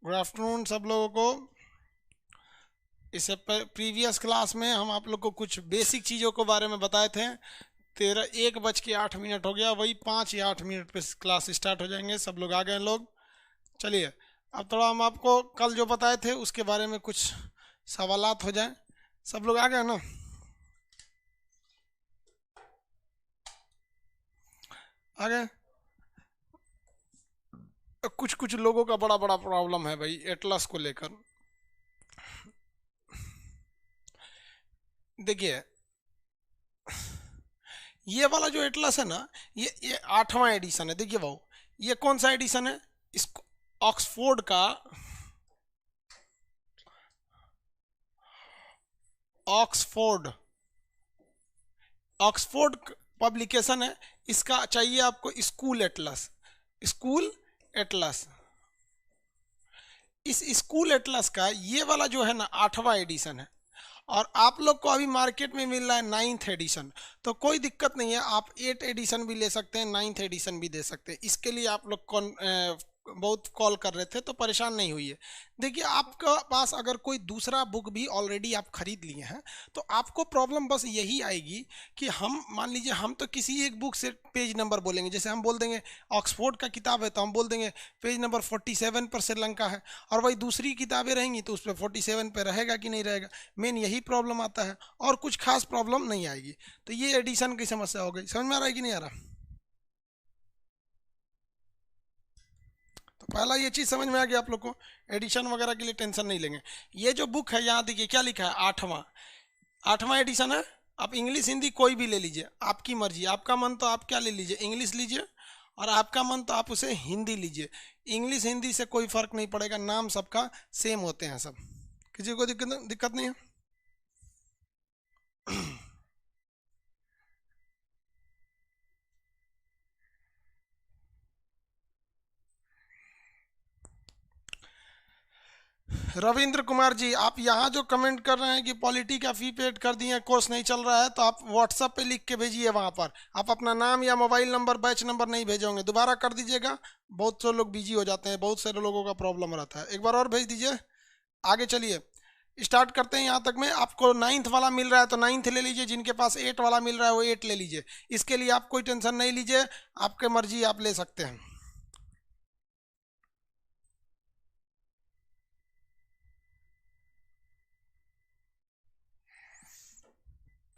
Good afternoon सब लोगों को। इससे प्रीवियस क्लास में हम आप लोग को कुछ बेसिक चीज़ों के बारे में बताए थे। 1:08 हो गया, वही 5 या 8 मिनट पे क्लास स्टार्ट हो जाएंगे। सब लोग आ गए लोग। चलिए अब थोड़ा हम आपको कल जो बताए थे उसके बारे में कुछ सवालात हो जाए। सब लोग आ गए ना? आ गए। कुछ कुछ लोगों का बड़ा बड़ा प्रॉब्लम है भाई एटलस को लेकर। देखिए ये वाला जो एटलस है ना, ये 8वां एडिशन है। देखिए भाऊ, ये कौन सा एडिशन है? इसको ऑक्सफोर्ड का ऑक्सफोर्ड ऑक्सफोर्ड पब्लिकेशन है। इसका चाहिए आपको स्कूल एटलस। स्कूल एटलस, इस स्कूल एटलस का ये वाला जो है ना 8वां एडिशन है। और आप लोग को अभी मार्केट में मिल रहा है 9th एडिशन। तो कोई दिक्कत नहीं है, आप 8 एडिशन भी ले सकते हैं, 9th एडिशन भी दे सकते हैं। इसके लिए आप लोग बहुत कॉल कर रहे थे तो परेशान नहीं हुई है। देखिए आपका पास अगर कोई दूसरा बुक भी ऑलरेडी आप खरीद लिए हैं तो आपको प्रॉब्लम बस यही आएगी कि हम मान लीजिए हम तो किसी एक बुक से पेज नंबर बोलेंगे। जैसे हम बोल देंगे ऑक्सफोर्ड का किताब है तो हम बोल देंगे पेज नंबर 47 पर श्रीलंका है, और वही दूसरी किताबें रहेंगी तो उस पर 47 पे रहेगा कि नहीं रहेगा। मेन यही प्रॉब्लम आता है, और कुछ खास प्रॉब्लम नहीं आएगी। तो ये एडिशन की समस्या हो गई। समझ में आ रहा है कि नहीं आ रहा? तो पहला ये चीज़ समझ में आ गया आप लोग को। एडिशन वगैरह के लिए टेंशन नहीं लेंगे। ये जो बुक है यहाँ देखिए क्या लिखा है, 8वां एडिशन है। आप इंग्लिश हिंदी कोई भी ले लीजिए, आपकी मर्जी। आपका मन तो आप क्या ले लीजिए, इंग्लिश लीजिए, और आपका मन तो आप उसे हिंदी लीजिए। इंग्लिश हिंदी से कोई फर्क नहीं पड़ेगा, नाम सबका सेम होते हैं सब। किसी को दिक्कत नहीं है। रविंद्र कुमार जी, आप यहाँ जो कमेंट कर रहे हैं कि पॉलिटी का फी पेड कर दिए, कोर्स नहीं चल रहा है, तो आप व्हाट्सएप पे लिख के भेजिए। वहाँ पर आप अपना नाम या मोबाइल नंबर, बैच नंबर नहीं भेजोगे, दोबारा कर दीजिएगा। बहुत से लोग बिजी हो जाते हैं, बहुत सारे लोगों का प्रॉब्लम रहता है। एक बार और भेज दीजिए। आगे चलिए स्टार्ट करते हैं। यहाँ तक में आपको 9th वाला मिल रहा है तो 9th ले लीजिए, जिनके पास 8 वाला मिल रहा है वो 8 ले लीजिए। इसके लिए आप कोई टेंशन नहीं लीजिए, आपके मर्जी, आप ले सकते हैं।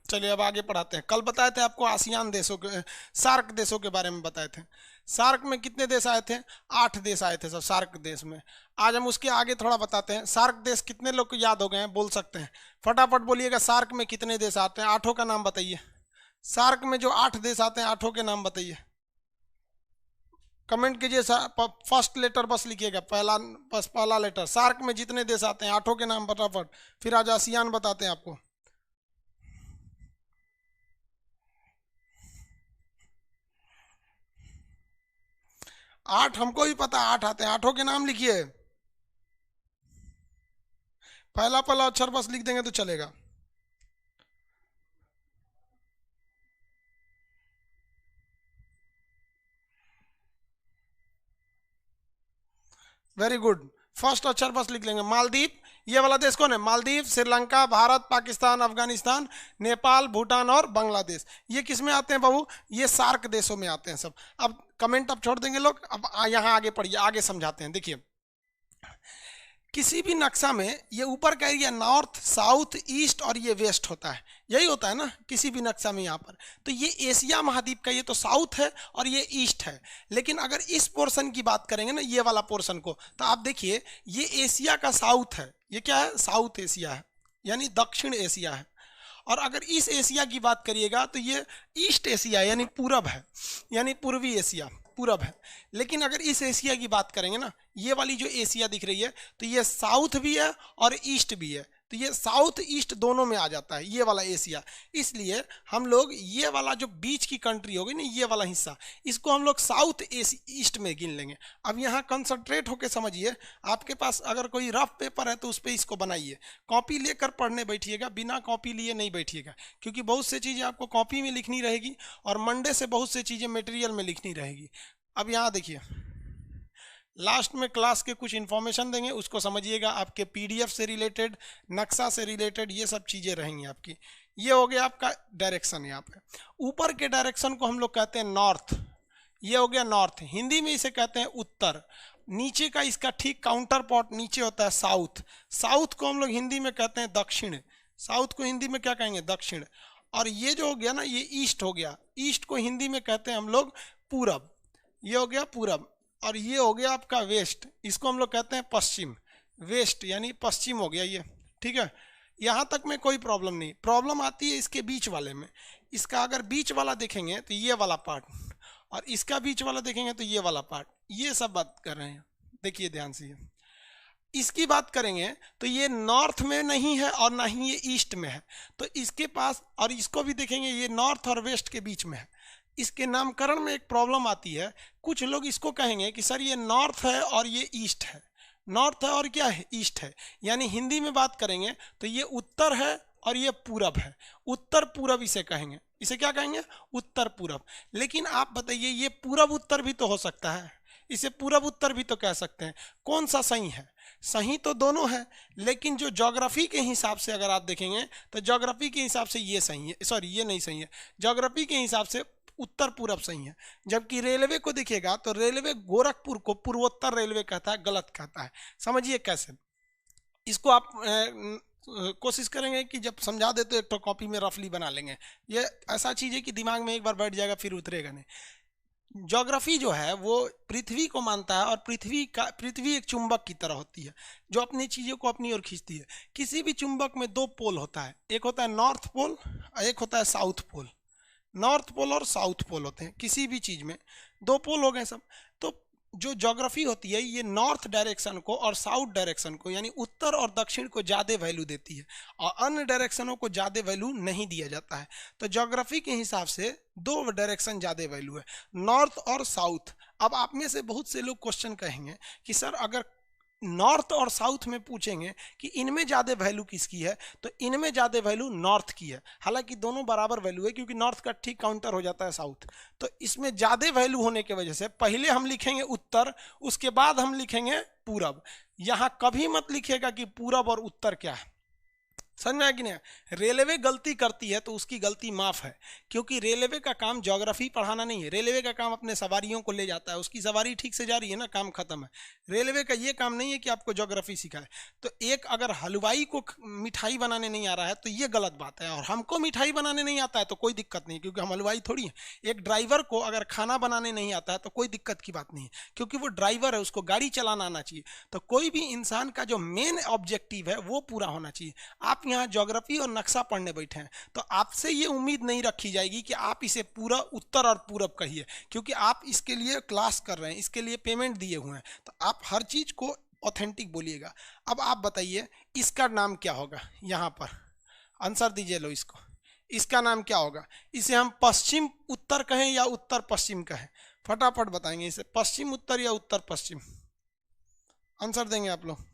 चलिए अब आगे पढ़ाते हैं। कल बताए थे आपको आसियान देशों के, सार्क देशों के बारे में बताए थे। सार्क में कितने देश आए थे? 8 देश आए थे सब सार्क देश में। आज हम उसके आगे थोड़ा बताते हैं। सार्क देश कितने लोग को याद हो गए हैं, बोल सकते हैं? फटाफट बोलिएगा, सार्क में कितने देश आते हैं? 8 का नाम बताइए। सार्क में जो 8 देश आते हैं, 8 के नाम बताइए। कमेंट कीजिए। फर्स्ट लेटर बस लिखिएगा, पहला, बस पहला लेटर। सार्क में जितने देश आते हैं 8 के नाम फटाफट, फिर आज आसियान बताते हैं आपको। 8 हमको भी पता, 8 आते हैं। 8 के नाम लिखिए, पहला पहला अक्षर बस लिख देंगे तो चलेगा। Very good. फर्स्ट अक्षर बस लिख लेंगे। मालदीव, ये वाला देश कौन है? मालदीव, श्रीलंका, भारत, पाकिस्तान, अफगानिस्तान, नेपाल, भूटान और बांग्लादेश। ये किस में आते हैं बाबू? ये सार्क देशों में आते हैं सब। अब कमेंट अब छोड़ देंगे लोग, अब यहाँ आगे पढ़िए, आगे समझाते हैं। देखिए किसी भी नक्शा में ये ऊपर का एरिया नॉर्थ, साउथ, ईस्ट और ये वेस्ट होता है। यही होता है ना किसी भी नक्शा में। यहाँ पर तो ये एशिया महाद्वीप का ये तो साउथ है और ये ईस्ट है। लेकिन अगर इस पोर्शन की बात करेंगे ना, ये वाला पोर्शन को, तो आप देखिए ये एशिया का साउथ है। ये क्या है? साउथ एशिया है, यानी दक्षिण एशिया है। और अगर इस एशिया की बात करिएगा तो ये ईस्ट एशिया यानी पूरब है, यानी पूर्वी एशिया, पूरब है। लेकिन अगर इस एशिया की बात करेंगे ना, ये वाली जो एशिया दिख रही है, तो ये साउथ भी है और ईस्ट भी है। तो ये साउथ ईस्ट दोनों में आ जाता है ये वाला एशिया। इसलिए हम लोग ये वाला जो बीच की कंट्री होगी ना, ये वाला हिस्सा, इसको हम लोग साउथ ईस्ट में गिन लेंगे। अब यहाँ कंसंट्रेट होकर समझिए। आपके पास अगर कोई रफ पेपर है तो उस पर इसको बनाइए। कॉपी लेकर पढ़ने बैठिएगा, बिना कॉपी लिए नहीं बैठिएगा, क्योंकि बहुत सी चीज़ें आपको कॉपी में लिखनी रहेगी और मंडे से बहुत सी चीज़ें मटेरियल में लिखनी रहेगी। अब यहाँ देखिए, लास्ट में क्लास के कुछ इन्फॉर्मेशन देंगे, उसको समझिएगा। आपके पीडीएफ से रिलेटेड, नक्शा से रिलेटेड ये सब चीज़ें रहेंगी आपकी। ये हो गया आपका डायरेक्शन। यहाँ पे ऊपर के डायरेक्शन को हम लोग कहते हैं नॉर्थ, ये हो गया नॉर्थ, हिंदी में इसे कहते हैं उत्तर। नीचे का इसका ठीक काउंटर पार्ट नीचे होता है साउथ, साउथ को हम लोग हिंदी में कहते हैं दक्षिण, साउथ को हिंदी में क्या कहेंगे, दक्षिण। और ये जो हो गया ना, ये ईस्ट हो गया, ईस्ट को हिंदी में कहते हैं हम लोग पूरब, ये हो गया पूरब। और ये हो गया आपका वेस्ट, इसको हम लोग कहते हैं पश्चिम, वेस्ट यानी पश्चिम हो गया ये, ठीक है। यहाँ तक में कोई प्रॉब्लम नहीं, प्रॉब्लम आती है इसके बीच वाले में। इसका अगर बीच वाला देखेंगे तो ये वाला पार्ट, और इसका बीच वाला देखेंगे तो ये वाला पार्ट, ये सब बात कर रहे हैं, देखिए ध्यान से। इसकी बात करेंगे तो ये नॉर्थ में नहीं है और ना ही ये ईस्ट में है, तो इसके पास, और इसको भी देखेंगे ये नॉर्थ और वेस्ट के बीच में है। इसके नामकरण में एक प्रॉब्लम आती है, कुछ लोग इसको कहेंगे कि सर ये नॉर्थ है और ये ईस्ट है, नॉर्थ है और क्या है, ईस्ट है। यानी हिंदी में बात करेंगे तो ये उत्तर है और ये पूरब है, उत्तर पूरब इसे कहेंगे, इसे क्या कहेंगे, उत्तर पूरब। लेकिन आप बताइए ये पूरब उत्तर भी तो हो सकता है, इसे पूरब उत्तर भी तो कह सकते हैं, कौन सा सही है, सही तो दोनों है, लेकिन जो ज्योग्राफी के हिसाब से अगर आप देखेंगे तो ज्योग्राफी के हिसाब से ये सही है, सॉरी ये नहीं सही है, ज्योग्राफी के हिसाब से उत्तर पूरब सही है। जबकि रेलवे को देखिएगा तो रेलवे गोरखपुर को पूर्वोत्तर रेलवे कहता है, गलत कहता है। समझिए कैसे, इसको आप कोशिश करेंगे कि जब समझा दे तो एक तो कॉपी में रफली बना लेंगे, ये ऐसा चीज़ है कि दिमाग में एक बार बैठ जाएगा फिर उतरेगा नहीं। ज्योग्राफी जो है वो पृथ्वी को मानता है, और पृथ्वी एक चुंबक की तरह होती है जो अपनी चीज़ों को अपनी ओर खींचती है। किसी भी चुंबक में दो पोल होता है, एक होता है नॉर्थ पोल और एक होता है साउथ पोल, नॉर्थ पोल और साउथ पोल होते हैं किसी भी चीज़ में, दो पोल हो गए सब। तो जो ज्योग्राफी होती है ये नॉर्थ डायरेक्शन को और साउथ डायरेक्शन को यानी उत्तर और दक्षिण को ज़्यादा वैल्यू देती है, और अन्य डायरेक्शनों को ज़्यादा वैल्यू नहीं दिया जाता है। तो ज्योग्राफी के हिसाब से दो डायरेक्शन ज़्यादा वैल्यू है, नॉर्थ और साउथ। अब आप में से बहुत से लोग क्वेश्चन कहेंगे कि सर अगर नॉर्थ और साउथ में पूछेंगे कि इनमें ज़्यादा वैल्यू किसकी है, तो इनमें ज़्यादा वैल्यू नॉर्थ की है। हालांकि दोनों बराबर वैल्यू है क्योंकि नॉर्थ का ठीक काउंटर हो जाता है साउथ। तो इसमें ज़्यादा वैल्यू होने की वजह से पहले हम लिखेंगे उत्तर, उसके बाद हम लिखेंगे पूरब। यहाँ कभी मत लिखिएगा कि पूरब और उत्तर क्या है, समझ में आया कि नहीं। रेलवे गलती करती है तो उसकी गलती माफ़ है, क्योंकि रेलवे का काम ज्योग्राफी पढ़ाना नहीं है, रेलवे का काम अपने सवारियों को ले जाता है, उसकी सवारी ठीक से जा रही है ना, काम खत्म है। रेलवे का ये काम नहीं है कि आपको ज्योग्राफी सिखाए। तो एक अगर हलवाई को मिठाई बनाने नहीं आ रहा है तो ये गलत बात है, और हमको मिठाई बनाने नहीं आता है तो कोई दिक्कत नहीं, क्योंकि हम हलवाई थोड़ी हैं। एक ड्राइवर को अगर खाना बनाने नहीं आता है तो कोई दिक्कत की बात नहीं है, क्योंकि वो ड्राइवर है, उसको गाड़ी चलाना आना चाहिए। तो कोई भी इंसान का जो मेन ऑब्जेक्टिव है वो पूरा होना चाहिए। आप यहाँ ज्योग्राफी और नक्शा पढ़ने बैठे हैं तो आपसे ये उम्मीद नहीं रखी जाएगी कि आप इसे पूरा उत्तर और पूरब कहिए, क्योंकि आप इसके लिए क्लास कर रहे हैं, इसके लिए पेमेंट दिए हुए हैं, तो आप हर चीज को ऑथेंटिक बोलिएगा। अब आप बताइए इसका नाम क्या होगा, यहाँ पर आंसर दीजिए लो इसको, इसका नाम क्या होगा। इसे हम पश्चिम उत्तर कहें या उत्तर पश्चिम कहें, फटाफट बताएंगे इसे, पश्चिम उत्तर या उत्तर पश्चिम, आंसर देंगे आप लोग।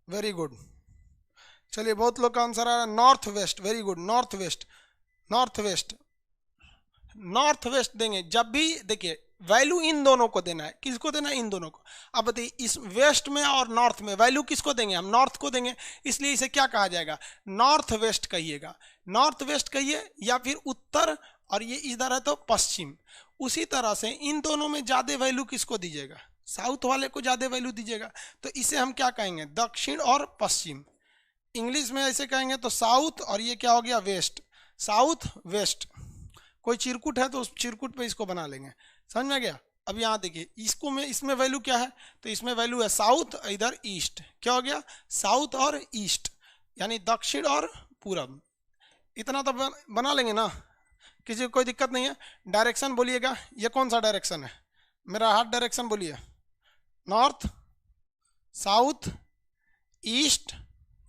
वेरी गुड, चलिए बहुत लोग का आंसर आ रहा है north west, very good, north west, north west, north west देंगे। जब भी देखिए वैल्यू इन दोनों को देना है, किसको देना है, इन दोनों को। अब बताइए इस वेस्ट में और नॉर्थ में वैल्यू किसको देंगे, हम नॉर्थ को देंगे, इसलिए इसे क्या कहा जाएगा, नॉर्थ वेस्ट कहिएगा, नॉर्थ वेस्ट कहिए, या फिर उत्तर, और ये इधर है तो पश्चिम। उसी तरह से इन दोनों में ज़्यादा वैल्यू किसको दीजिएगा, साउथ वाले को ज़्यादा वैल्यू दीजिएगा, तो इसे हम क्या कहेंगे, दक्षिण और पश्चिम। इंग्लिश में ऐसे कहेंगे तो साउथ, और ये क्या हो गया, वेस्ट, साउथ वेस्ट। कोई चिरकुट है तो उस चिरकुट पे इसको बना लेंगे, समझ में गया। अब यहाँ देखिए इसको में, इसमें वैल्यू क्या है, तो इसमें वैल्यू है साउथ, इधर ईस्ट, क्या हो गया, साउथ और ईस्ट, यानी दक्षिण और पूरब। इतना तो बना लेंगे ना, किसी को कोई दिक्कत नहीं है। डायरेक्शन बोलिएगा, ये कौन सा डायरेक्शन है, मेरा हाथ डायरेक्शन बोलिए, नॉर्थ, साउथ, ईस्ट,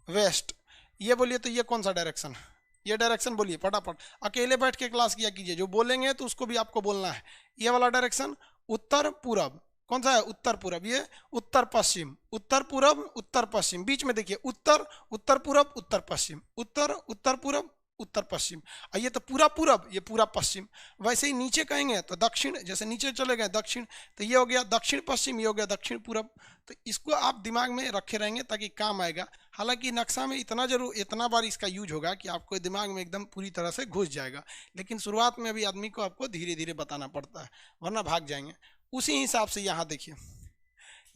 वेस्ट, ये बोलिए तो ये कौन सा डायरेक्शन है, ये डायरेक्शन बोलिए फटाफट। अकेले बैठ के क्लास किया कीजिए, जो बोलेंगे तो उसको भी आपको बोलना है। ये वाला डायरेक्शन उत्तर पूरब, कौन सा है, उत्तर पूरब, ये उत्तर पश्चिम, उत्तर पूरब उत्तर पश्चिम, बीच में देखिए उत्तर, उत्तर पूरब उत्तर पश्चिम, उत्तर उत्तर पूरब उत्तर पश्चिम, और ये तो पूरा पूरब, ये पूरा पश्चिम। वैसे ही नीचे कहेंगे तो दक्षिण, जैसे नीचे चले गए दक्षिण, तो ये हो गया दक्षिण पश्चिम, ये हो गया दक्षिण पूरब। तो इसको आप दिमाग में रखे रहेंगे ताकि काम आएगा। हालांकि नक्शा में इतना बार इसका यूज होगा कि आपको दिमाग में एकदम पूरी तरह से घुस जाएगा, लेकिन शुरुआत में अभी आदमी को आपको धीरे धीरे बताना पड़ता है, वरना भाग जाएंगे। उसी हिसाब से यहाँ देखिए,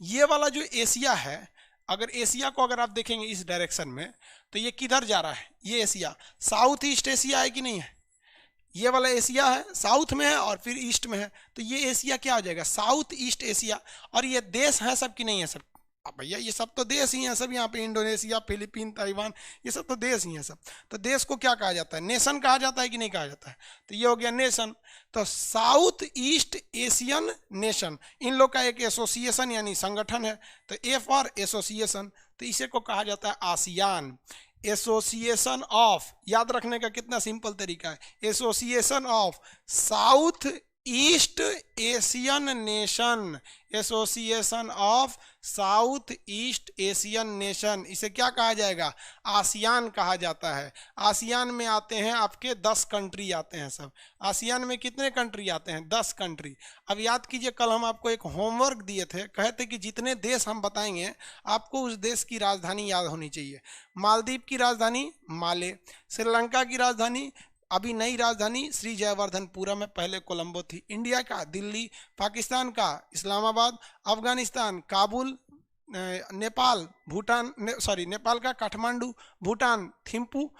ये वाला जो एशिया है, अगर एशिया को अगर आप देखेंगे इस डायरेक्शन में, तो ये किधर जा रहा है, ये एशिया साउथ ईस्ट एशिया है कि नहीं है, ये वाला एशिया है, साउथ में है और फिर ईस्ट में है, तो ये एशिया क्या हो जाएगा, साउथ ईस्ट एशिया। और ये देश है सब कि नहीं है सब, अब भैया ये सब तो देश ही हैं सब, यहाँ पे इंडोनेशिया, फिलीपीन, ताइवान, ये सब तो देश ही हैं सब। तो देश को क्या कहा जाता है, नेशन कहा जाता है कि नहीं कहा जाता है, तो ये हो गया नेशन। तो साउथ ईस्ट एशियन नेशन, इन लोग का एक एसोसिएशन यानी संगठन है, तो ए फॉर एसोसिएशन, तो इसे को कहा जाता है आसियान, एसोसिएशन ऑफ, याद रखने का कितना सिंपल तरीका है, association of south east Asian nation, association of south east Asian nation, इसे क्या कहा जाएगा, आसियान कहा जाता है। आसियान में आते हैं आपके 10 कंट्री आते हैं सब, आसियान में कितने कंट्री आते हैं, 10 कंट्री। अब याद कीजिए, कल हम आपको एक होमवर्क दिए थे, कहते कि जितने देश हम बताएंगे आपको उस देश की राजधानी याद होनी चाहिए। मालदीव की राजधानी माले, श्रीलंका की राजधानी, अभी नई राजधानी श्री जयवर्धनपुरम में, पहले कोलंबो थी। इंडिया का दिल्ली, पाकिस्तान का इस्लामाबाद, अफगानिस्तान काबुल, नेपाल भूटान नेपाल का काठमांडू, भूटान थिम्पू,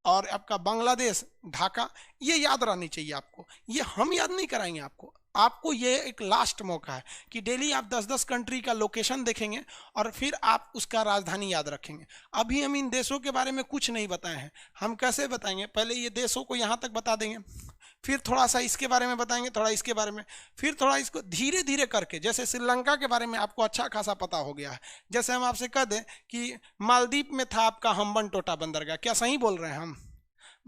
और आपका बांग्लादेश ढाका। ये याद रहनी चाहिए आपको, ये हम याद नहीं कराएंगे आपको, आपको ये एक लास्ट मौका है कि डेली आप 10-10 कंट्री का लोकेशन देखेंगे और फिर आप उसका राजधानी याद रखेंगे। अभी हम इन देशों के बारे में कुछ नहीं बताए हैं, हम कैसे बताएंगे, पहले ये देशों को यहाँ तक बता देंगे, फिर थोड़ा सा इसके बारे में बताएंगे, थोड़ा इसके बारे में, फिर थोड़ा इसको धीरे धीरे करके। जैसे श्रीलंका के बारे में आपको अच्छा खासा पता हो गया है, जैसे हम आपसे कह दें कि मालदीव में था आपका हम्बनटोटा बंदरगाह, क्या सही बोल रहे हैं हम,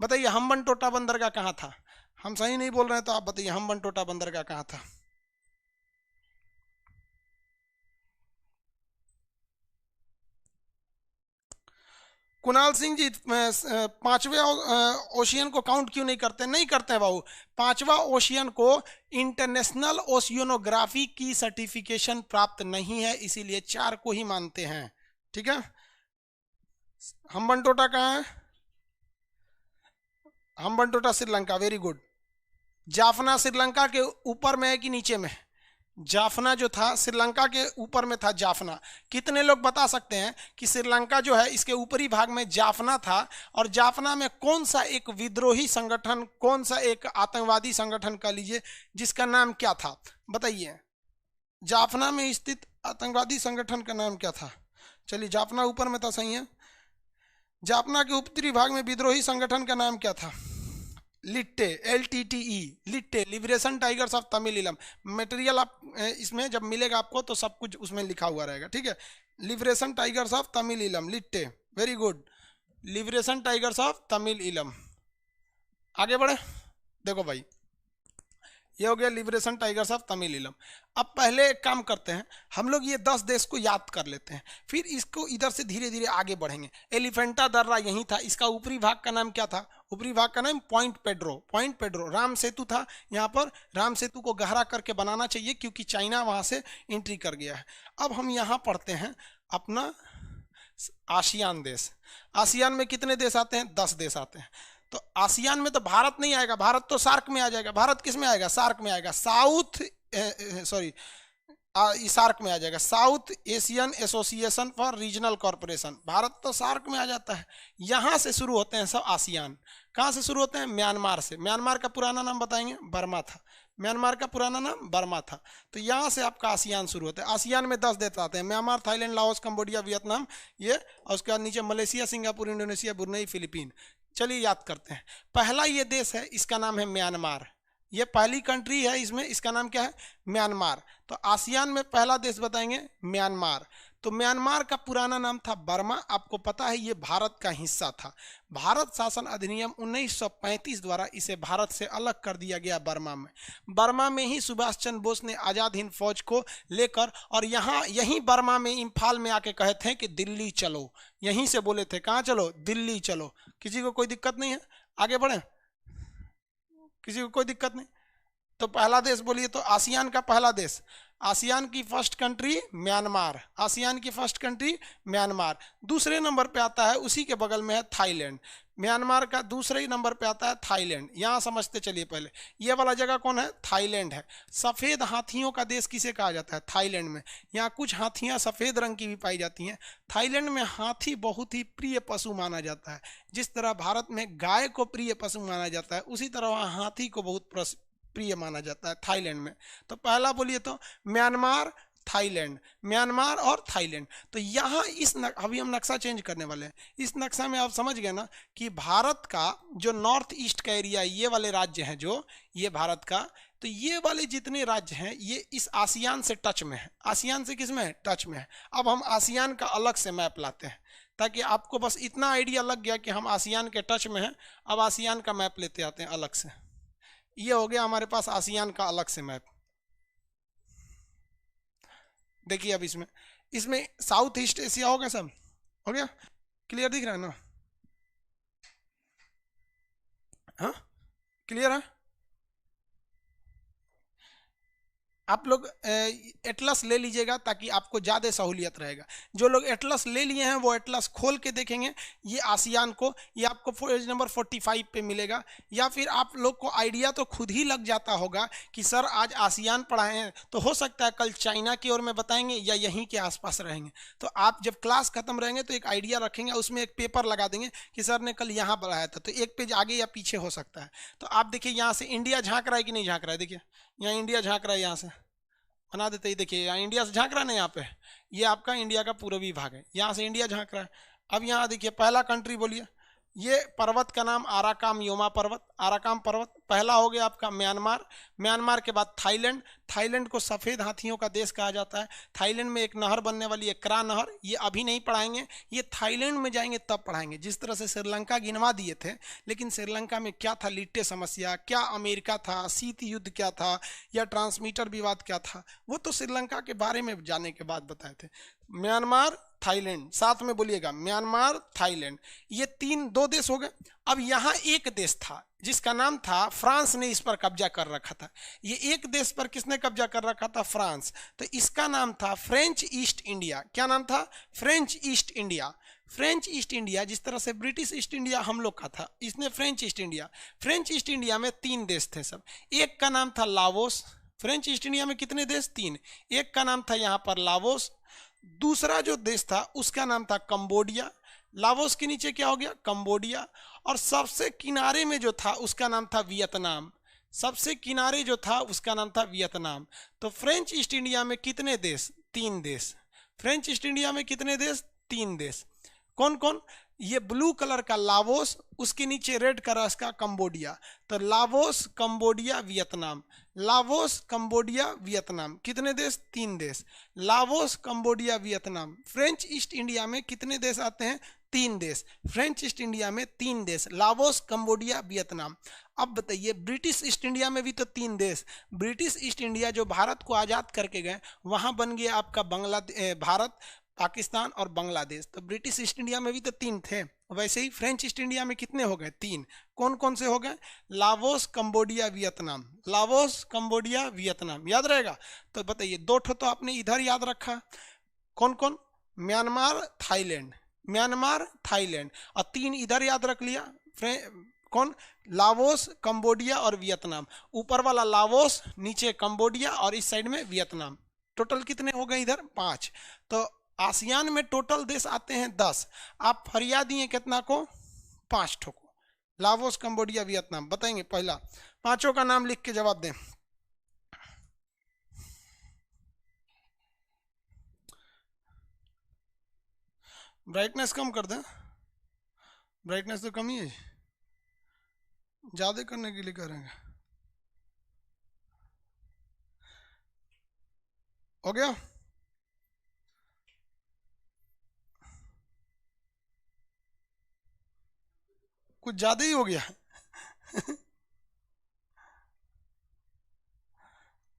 बताइए हम्बनटोटा बंदरगाह कहाँ था, हम सही नहीं बोल रहे हैं तो आप बताइए हम्बनटोटा बंदरगाह कहाँ था। कुणाल सिंह जी, 5वें ओशियन को काउंट क्यों नहीं करते, नहीं करते हैं बाबू। 5वां ओशियन को इंटरनेशनल ओशियनोग्राफी की सर्टिफिकेशन प्राप्त नहीं है, इसीलिए 4 को ही मानते हैं, ठीक है। हम्बनटोटा कहाँ है, हम्बनटोटा श्रीलंका, वेरी गुड। जाफना श्रीलंका के ऊपर में है कि नीचे में, जाफना जो था श्रीलंका के ऊपर में था जाफना। कितने लोग बता सकते हैं कि श्रीलंका जो है इसके ऊपरी भाग में जाफना था, और जाफना में कौन सा एक विद्रोही संगठन, कौन सा एक आतंकवादी संगठन कह लीजिए, जिसका नाम क्या था, बताइए। जाफना में स्थित आतंकवादी संगठन का नाम क्या था, चलिए जाफना ऊपर में था, सही है। जाफना के उत्तरी भाग में विद्रोही संगठन का नाम क्या था, लिट्टे, LTTE, LTTE, liberation tigers of Tamil इलम। मटेरियल आप इसमें जब मिलेगा आपको तो सब कुछ उसमें लिखा हुआ रहेगा, ठीक है। Liberation tigers of Tamil Eelam, LTTE, very good, liberation tigers of Tamil Eelam. आगे बढ़े, देखो भाई ये हो गया लिबरेशन टाइगर्स ऑफ तमिल इलम। अब पहले एक काम करते हैं, हम लोग ये 10 देश को याद कर लेते हैं, फिर इसको इधर से धीरे धीरे आगे बढ़ेंगे। एलिफेंटा दर्रा यही था, इसका ऊपरी भाग का नाम क्या था, ऊपरी भाग का नाम पॉइंट पेड्रो, पॉइंट पेड्रो। राम सेतु था यहाँ पर, राम सेतु को गहरा करके बनाना चाहिए क्योंकि चाइना वहाँ से एंट्री कर गया है। अब हम यहाँ पढ़ते हैं अपना आसियान देश। आसियान में कितने देश आते हैं, 10 देश आते हैं। तो आसियान में तो भारत नहीं आएगा, भारत तो सार्क में आ जाएगा। भारत किस में आएगा, सार्क में आएगा, सार्क में आ जाएगा, south Asian association for regional corporation. Bharat तो सार्क में आ जाता है। यहाँ से शुरू होते हैं सब आसियान। कहाँ से शुरू होते हैं, म्यांमार से। म्यांमार का पुराना नाम बताएंगे, बर्मा था। म्यांमार का पुराना नाम बर्मा था। तो यहाँ से आपका आसियान शुरू होता है। आसियान में 10 देश आते हैं, Myanmar, Thailand, Laos, Cambodia, Vietnam, ये, और उसके बाद नीचे Malaysia, Singapore, Indonesia, Brunei, Philippine. चलिए याद करते हैं। पहला ये देश है, इसका नाम है म्यांमार। ये पहली कंट्री है इसमें, इसका नाम क्या है, म्यांमार। तो आसियान में पहला देश बताएंगे म्यांमार। तो म्यांमार का पुराना नाम था बर्मा। आपको पता है ये भारत का हिस्सा था। भारत शासन अधिनियम 1935 द्वारा इसे भारत से अलग कर दिया गया बर्मा में। बर्मा में ही सुभाष चंद्र बोस ने आज़ाद हिंद फौज को लेकर और यहीं बर्मा में इम्फाल में आके कहे थे कि दिल्ली चलो। यहीं से बोले थे, कहाँ चलो? दिल्ली चलो। किसी को कोई दिक्कत नहीं है? आगे बढ़े, किसी को कोई दिक्कत नहीं? तो पहला देश बोलिए तो आसियान का पहला देश, आसियान की फर्स्ट कंट्री म्यांमार। आसियान की फर्स्ट कंट्री म्यांमार। दूसरे नंबर पे आता है, उसी के बगल में है थाईलैंड। म्यांमार का दूसरे ही नंबर पे आता है थाईलैंड। यहाँ समझते चलिए पहले, ये वाला जगह कौन है? थाईलैंड है। सफ़ेद हाथियों का देश किसे कहा जाता है? थाईलैंड में। यहाँ कुछ हाथियाँ सफ़ेद रंग की भी पाई जाती हैं। थाईलैंड में हाथी बहुत ही प्रिय पशु माना जाता है। जिस तरह भारत में गाय को प्रिय पशु माना जाता है, उसी तरह वहाँ हाथी को बहुत प्रिय माना जाता है थाईलैंड में। तो पहला बोलिए तो म्यांमार, थाईलैंड। म्यांमार और थाईलैंड। तो यहाँ अभी हम नक्शा चेंज करने वाले हैं। इस नक्शा में आप समझ गए ना कि भारत का जो नॉर्थ ईस्ट का एरिया, ये वाले राज्य हैं जो ये भारत का, तो ये वाले जितने राज्य हैं ये इस आसियान से टच में है। आसियान से किस में है? टच में है। अब हम आसियान का अलग से मैप लाते हैं ताकि आपको बस इतना आइडिया लग गया कि हम आसियान के टच में हैं। अब आसियान का मैप लेते आते हैं अलग से। ये हो गया हमारे पास आसियान का अलग से मैप। देखिए अब इसमें साउथ ईस्ट एशिया हो गया, सब हो गया। क्लियर दिख रहा है ना? हाँ, क्लियर है। आप लोग एटलस ले लीजिएगा ताकि आपको ज़्यादा सहूलियत रहेगा। जो लोग एटलस ले लिए हैं वो एटलस खोल के देखेंगे ये आसियान को, ये आपको पेज नंबर 45 पे मिलेगा। या फिर आप लोग को आइडिया तो खुद ही लग जाता होगा कि सर आज आसियान पढ़ाए हैं, तो हो सकता है कल चाइना की ओर में बताएंगे या यहीं के आसपास रहेंगे। तो आप जब क्लास खत्म रहेंगे तो एक आइडिया रखेंगे, उसमें एक पेपर लगा देंगे कि सर ने कल यहाँ पढ़ाया था, तो एक पेज आगे या पीछे हो सकता है। तो आप देखिए यहाँ से इंडिया झाँक रहा है कि नहीं झाँक रहा है? देखिए यहाँ इंडिया झाँक रहा है, यहाँ से बना देते ही। देखिए यहाँ इंडिया से झांक रहा है ना, यहाँ पे ये आपका इंडिया का पूर्वी भाग है, यहाँ से इंडिया झांक रहा है। अब यहाँ देखिए पहला कंट्री बोलिए, ये पर्वत का नाम आराकाम योमा पर्वत, आराकाम पर्वत पहला हो गया आपका म्यांमार। म्यांमार के बाद थाईलैंड। थाईलैंड को सफ़ेद हाथियों का देश कहा जाता है। थाईलैंड में एक नहर बनने वाली है, क्रा नहर। ये अभी नहीं पढ़ाएंगे, ये थाईलैंड में जाएंगे तब पढ़ाएंगे। जिस तरह से श्रीलंका गिनवा दिए थे, लेकिन श्रीलंका में क्या था? लिट्टे समस्या, क्या अमेरिका था, शीत युद्ध क्या था, या ट्रांसमीटर विवाद क्या था, वो तो श्रीलंका के बारे में जाने के बाद बताए थे। म्यांमार, थाईलैंड, साथ में बोलिएगा, म्यांमार, थाईलैंड, ये दो देश हो गए। अब यहाँ एक देश था जिसका नाम था, फ्रांस ने इस पर कब्जा कर रखा था। ये एक देश पर किसने कब्जा कर रखा था? फ्रांस। तो इसका नाम था फ्रेंच ईस्ट इंडिया। क्या नाम था? French east India. French east India, जिस तरह से ब्रिटिश ईस्ट इंडिया हम लोग का था, इसने French east India. French east India में 3 देश थे सब। एक का नाम था लाओस। फ्रेंच ईस्ट इंडिया में कितने देश? 3। एक का नाम था यहाँ पर लाओस। दूसरा जो देश था उसका नाम था कंबोडिया। लाओस के नीचे क्या हो गया? कंबोडिया। और सबसे किनारे में जो था उसका नाम था वियतनाम। सबसे किनारे जो था उसका नाम था वियतनाम। तो फ्रेंच ईस्ट इंडिया में कितने देश? 3 देश। फ्रेंच ईस्ट इंडिया में कितने देश? 3 देश। कौन कौन? ये ब्लू कलर का लाओस, उसके नीचे रेड कलर का कंबोडिया। तो Laos, Cambodia, Vietnam. Laos, Cambodia, Vietnam, कितने देश? 3 देश। Laos, Cambodia, Vietnam. French east India में कितने देश आते हैं? 3 देश। फ्रेंच ईस्ट इंडिया में 3 देश, लाओस, कंबोडिया, वियतनाम। अब बताइए ब्रिटिश ईस्ट इंडिया में भी तो 3 देश। ब्रिटिश ईस्ट इंडिया जो भारत को आज़ाद करके गए, वहाँ बन गया आपका भारत, पाकिस्तान और बांग्लादेश। तो ब्रिटिश ईस्ट इंडिया में भी तो 3 थे। वैसे ही फ्रेंच ईस्ट इंडिया में कितने हो गए? 3। कौन कौन से हो गए? Laos, Cambodia, Vietnam. Laos, Cambodia, Vietnam, याद रहेगा। तो बताइए 2 तो आपने इधर याद रखा, कौन कौन? Myanmar, Thailand. Myanmar, Thailand. और 3 इधर याद रख लिया, कौन? लाओस, कंबोडिया और वियतनाम। ऊपर वाला लाओस, नीचे कंबोडिया और इस साइड में वियतनाम। टोटल कितने हो गए इधर? 5। तो आसियान में टोटल देश आते हैं 10। आप फरिया दिए कितना को? 5 ठो को। लाओस, कंबोडिया, वियतनाम बताएंगे। पहला 5 का नाम लिख के जवाब दें। ब्राइटनेस कम कर दें, ब्राइटनेस तो कम ही है, ज़्यादा करने के लिए करेंगे। हो गया? कुछ ज्यादा ही हो गया।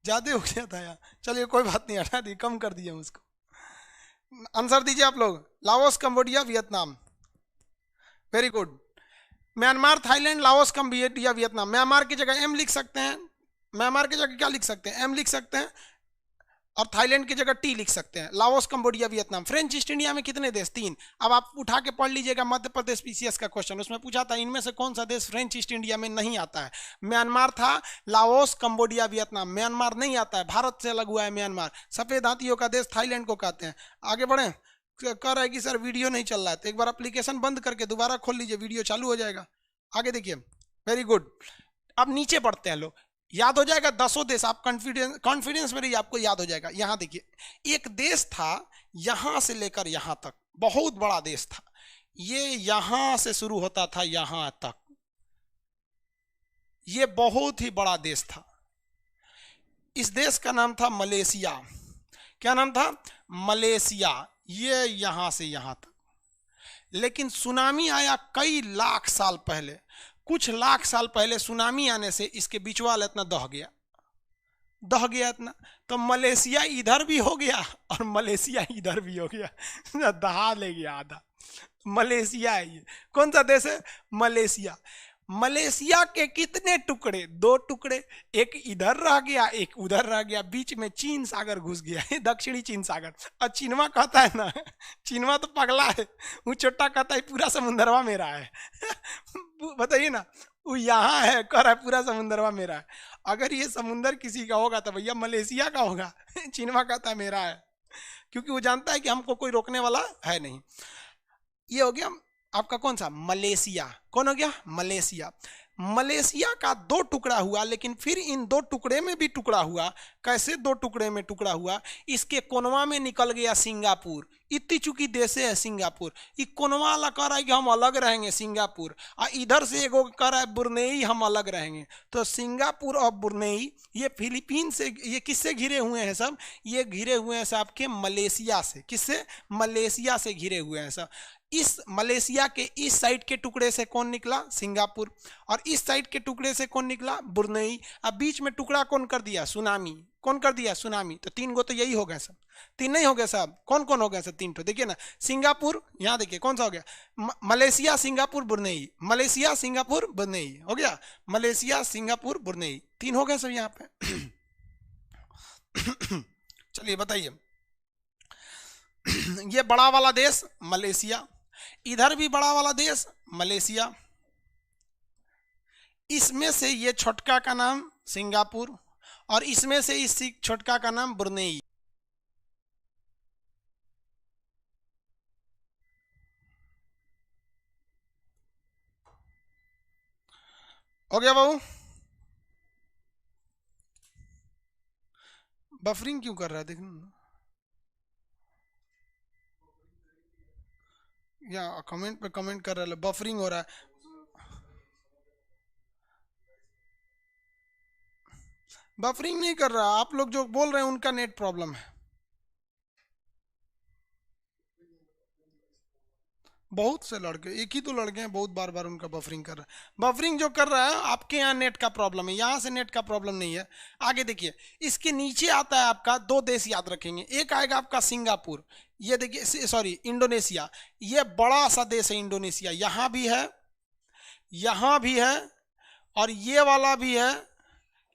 ज्यादा हो गया था यार, चलिए कोई बात नहीं, हटा दी, कम कर दिए हम उसको। आंसर दीजिए आप लोग, Laos, Cambodia, Vietnam. Very good. Myanmar, Thailand, Laos, Cambodia, Vietnam. Myanmar की जगह एम लिख सकते हैं, म्यांमार की जगह क्या लिख सकते हैं, एम लिख सकते हैं, और थाईलैंड की जगह टी लिख सकते हैं। Laos, Cambodia, Vietnam. French east India में कितने देश, 3। अब आप उठा के पढ़ लीजिएगा मध्य प्रदेश पीसीएस का क्वेश्चन, उसमें पूछा था इनमें से कौन सा देश फ्रेंच ईस्ट इंडिया में नहीं आता है। म्यांमार था, लाओस, कंबोडिया, वियतनाम। म्यांमार नहीं आता है, भारत से अलग हुआ है म्यांमार। सफेद हाथियों का देश थाईलैंड को कहते हैं। आगे बढ़े। कह रहा है कि सर वीडियो नहीं चल रहा है, तो एक बार एप्लीकेशन बंद करके दोबारा खोल लीजिए, वीडियो चालू हो जाएगा। आगे देखिए, वेरी गुड। अब नीचे बढ़ते हैं लोग, याद हो जाएगा 10 देश, आप कॉन्फिडेंस में रहिए, आपको याद हो जाएगा। यहां देखिए, एक देश था यहां से लेकर यहां तक, बहुत बड़ा देश था, ये यहां से शुरू होता था यहां तक, ये बहुत ही बड़ा देश था। इस देश का नाम था मलेशिया। क्या नाम था, मलेशिया। ये यहां से यहां तक, लेकिन सुनामी आया कई लाख साल पहले, कुछ लाख साल पहले सुनामी आने से इसके बीच वाला इतना दह गया इतना, तो मलेशिया इधर भी हो गया और मलेशिया इधर भी हो गया। दहा ले गया आधा। मलेशिया है ये, कौन सा देश है, मलेशिया। मलेशिया के कितने टुकड़े, 2 टुकड़े, एक इधर रह गया एक उधर रह गया, बीच में चीन सागर घुस गया है, दक्षिणी चीन सागर। और चीनवा कहता है ना, चीनवा तो पगला है, वो छोटा कहता है पूरा समुंदरवा मेरा है। बताइए ना, वो यहाँ है, कह रहा है पूरा समुंदरवा मेरा है। अगर ये समुंदर किसी का होगा तो भैया मलेशिया का होगा। चीनवा कहता है मेरा है, क्योंकि वो जानता है कि हमको कोई रोकने वाला है नहीं। ये हो गया आपका कौन सा, मलेशिया। कौन हो गया, मलेशिया। मलेशिया का 2 टुकड़ा हुआ, लेकिन फिर इन 2 टुकड़े में भी टुकड़ा हुआ। कैसे 2 टुकड़े में टुकड़ा हुआ, इसके कोनवा में निकल गया सिंगापुर। इतनी चुकी देश है सिंगापुर, ये कोनवा वाला कह रहा है कि हम अलग रहेंगे सिंगापुर, और इधर से एगो कह रहा है बुर्नेई हम अलग रहेंगे। तो सिंगापुर और बुर्नेई ये फिलीपीन से, ये किससे घिरे हुए हैं सब, ये घिरे हुए हैं सब आपके मलेशिया से। किससे, मलेशिया से घिरे हुए हैं सब। इस मलेशिया के इस साइड के टुकड़े से कौन निकला, सिंगापुर, और इस साइड के टुकड़े से कौन निकला, बुर्नेई। अब बीच में टुकड़ा कौन कर दिया, सुनामी। कौन कर दिया, सुनामी। तो 3 गो तो यही हो गए सब, 3 नहीं हो गए साहब, कौन कौन हो गए सब, 3 तो देखिए ना, सिंगापुर, यहाँ देखिए कौन सा हो गया, मलेशिया, सिंगापुर, बुर्नेई। मलेशिया, सिंगापुर, बुर्नेई हो गया, मलेशिया, सिंगापुर, बुर्नेई, 3 हो गए सब यहाँ पे। चलिए बताइए, ये बड़ा वाला देश मलेशिया, इधर भी बड़ा वाला देश मलेशिया, इसमें से ये छोटका का नाम सिंगापुर, और इसमें से इस छोटका का नाम बुर्नेई। हो गया बाबू, बफरिंग क्यों कर रहा है देखना, या कमेंट पे कमेंट कर रहा है, बफरिंग हो रहा है। बफरिंग नहीं कर रहा, आप लोग जो बोल रहे हैं उनका नेट प्रॉब्लम है। बहुत से लड़के, एक ही तो लड़के हैं, बहुत बार बार उनका बफरिंग कर रहा है। बफरिंग जो कर रहा है आपके यहाँ नेट का प्रॉब्लम है, यहाँ से नेट का प्रॉब्लम नहीं है। आगे देखिए, इसके नीचे आता है आपका 2 देश याद रखेंगे, एक आएगा आपका सिंगापुर, ये देखिए सॉरी इंडोनेशिया, ये बड़ा सा देश है इंडोनेशिया, यहाँ भी है, यहाँ भी है, और ये वाला भी है,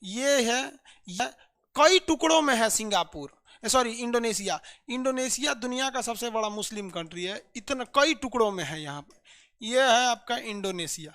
ये है, ये कई टुकड़ों में है सिंगापुर, सॉरी इंडोनेशिया। इंडोनेशिया दुनिया का सबसे बड़ा मुस्लिम कंट्री है, इतना कई टुकड़ों में है यहाँ पे। ये है आपका इंडोनेशिया,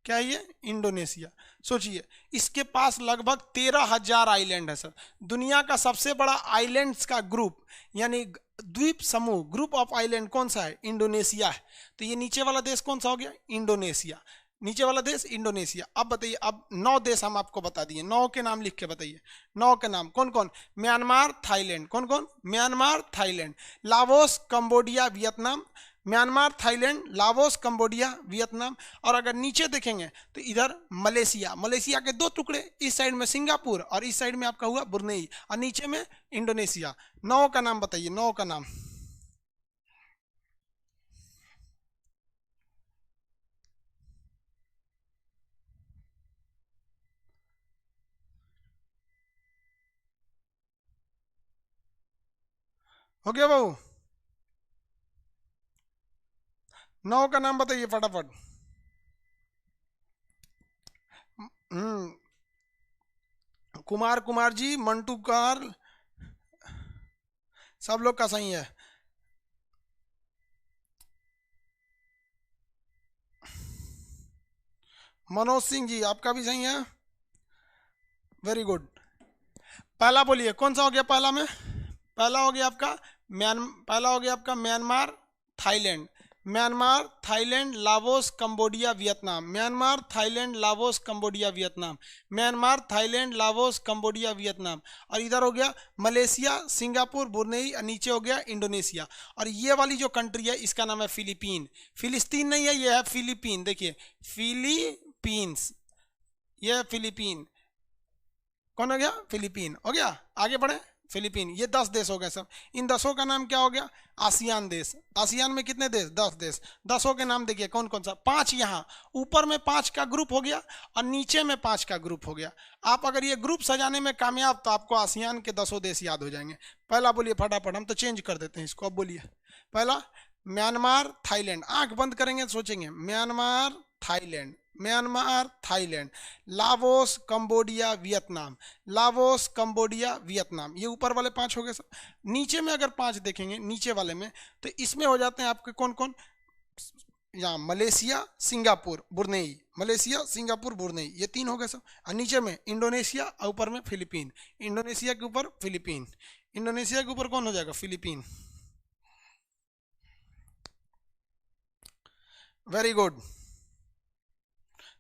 क्या है ये, इंडोनेशिया। सोचिए, इसके पास लगभग 13,000 आइलैंड है सर। दुनिया का सबसे बड़ा आइलैंड्स का ग्रुप, यानी द्वीप समूह, ग्रुप ऑफ आइलैंड कौन सा है, इंडोनेशिया है। तो ये नीचे वाला देश कौन सा हो गया, इंडोनेशिया, नीचे वाला देश इंडोनेशिया। अब बताइए, अब 9 देश हम आपको बता दिए, 9 के नाम लिख के बताइए, 9 के नाम कौन कौन, म्यांमार, थाईलैंड, कौन कौन, Myanmar, Thailand, Laos, Cambodia, Vietnam. Myanmar, Thailand, Laos, Cambodia, Vietnam. और अगर नीचे देखेंगे तो इधर मलेशिया, मलेशिया के 2 टुकड़े, इस साइड में सिंगापुर और इस साइड में आपका हुआ बुर्नेई, और नीचे में इंडोनेशिया। 9 का नाम बताइए, 9 का नाम। हो गया बाबू? 9 का नाम बताइए फटाफट। हम्म, कुमार कुमार जी, मंटू कार, सब लोग का सही है। मनोज सिंह जी आपका भी सही है, वेरी गुड। पहला बोलिए कौन सा हो गया पहला में? पहला हो गया आपका पहला हो गया आपका Myanmar, Thailand. Myanmar, Thailand, Laos, Cambodia, Vietnam. Myanmar, Thailand, Laos, Cambodia, Vietnam. Myanmar, Thailand, Laos, Cambodia, Vietnam. और इधर हो गया मलेशिया, सिंगापुर, बुर्नेई, और नीचे हो गया इंडोनेशिया। और ये वाली जो कंट्री है इसका नाम है फिलीपीन। फिलिस्तीन नहीं है, ये है फिलीपीन। देखिए फिलीपींस, ये है फिलीपीन। कौन हो गया? फिलीपीन हो गया। आगे बढ़े। फिलीपीन, ये 10 देश हो गए सब। इन 10 का नाम क्या हो गया? आसियान देश। आसियान में कितने देश? 10 देश। 10 के नाम देखिए कौन कौन सा। 5 यहाँ ऊपर में 5 का ग्रुप हो गया और नीचे में 5 का ग्रुप हो गया। आप अगर ये ग्रुप सजाने में कामयाब तो आपको आसियान के 10 देश याद हो जाएंगे। पहला बोलिए फटाफट, हम तो चेंज कर देते हैं इसको। अब बोलिए पहला म्यांमार, थाईलैंड। आंख बंद करेंगे सोचेंगे Myanmar, Thailand, Myanmar, Thailand, Laos, Cambodia, Vietnam. Laos, Cambodia, Vietnam. ये ऊपर वाले 5 हो गए सब। नीचे में अगर 5 देखेंगे नीचे वाले में तो इसमें हो जाते हैं आपके कौन कौन? यहाँ मलेशिया, सिंगापुर, बुर्नेई। मलेशिया, सिंगापुर, बुर्नेई, ये 3 हो गए सब। और नीचे में इंडोनेशिया और ऊपर में फिलीपीन। इंडोनेशिया के ऊपर फिलीपीन। इंडोनेशिया के ऊपर कौन हो जाएगा? Philippine. Very good.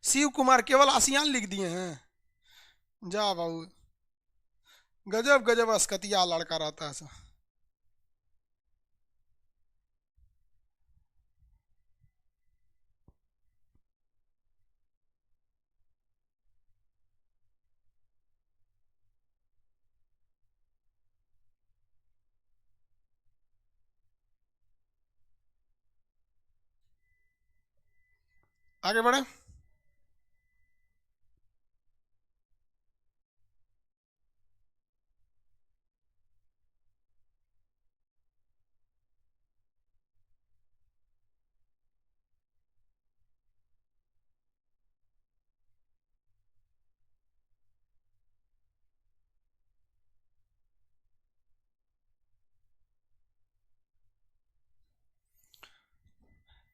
Shiv Kumar केवल आसियान लिख दिए हैं। जा बाबू, गजब गजब अस्कतिया लड़का रहता है। आगे बढ़े।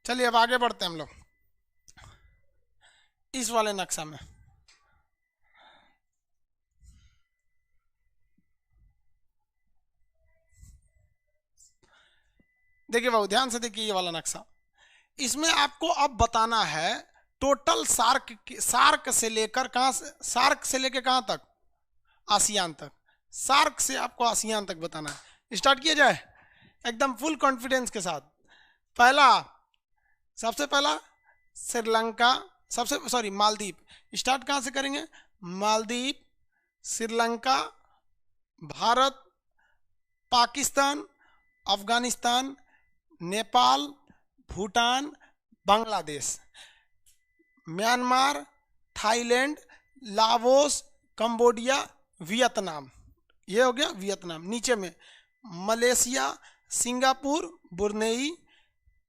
चलिए अब आगे बढ़ते हैं हम लोग इस वाले नक्शा में। देखिए बाबू ध्यान से देखिए ये वाला नक्शा। इसमें आपको अब बताना है टोटल सार्क से लेकर कहां से, सार्क से लेकर कहां तक? आसियान तक। सार्क से आपको आसियान तक बताना है। स्टार्ट किया जाए एकदम फुल कॉन्फिडेंस के साथ। पहला, सबसे पहला श्रीलंका, सबसे सॉरी मालदीव। स्टार्ट कहां से करेंगे? Maldives, Sri Lanka, Bharat, Pakistan, Afghanistan, Nepal, Bhutan, Bangladesh, Myanmar, Thailand, Laos, Cambodia, Vietnam. ये हो गया वियतनाम। नीचे में मलेशिया, सिंगापुर, बुर्नेई,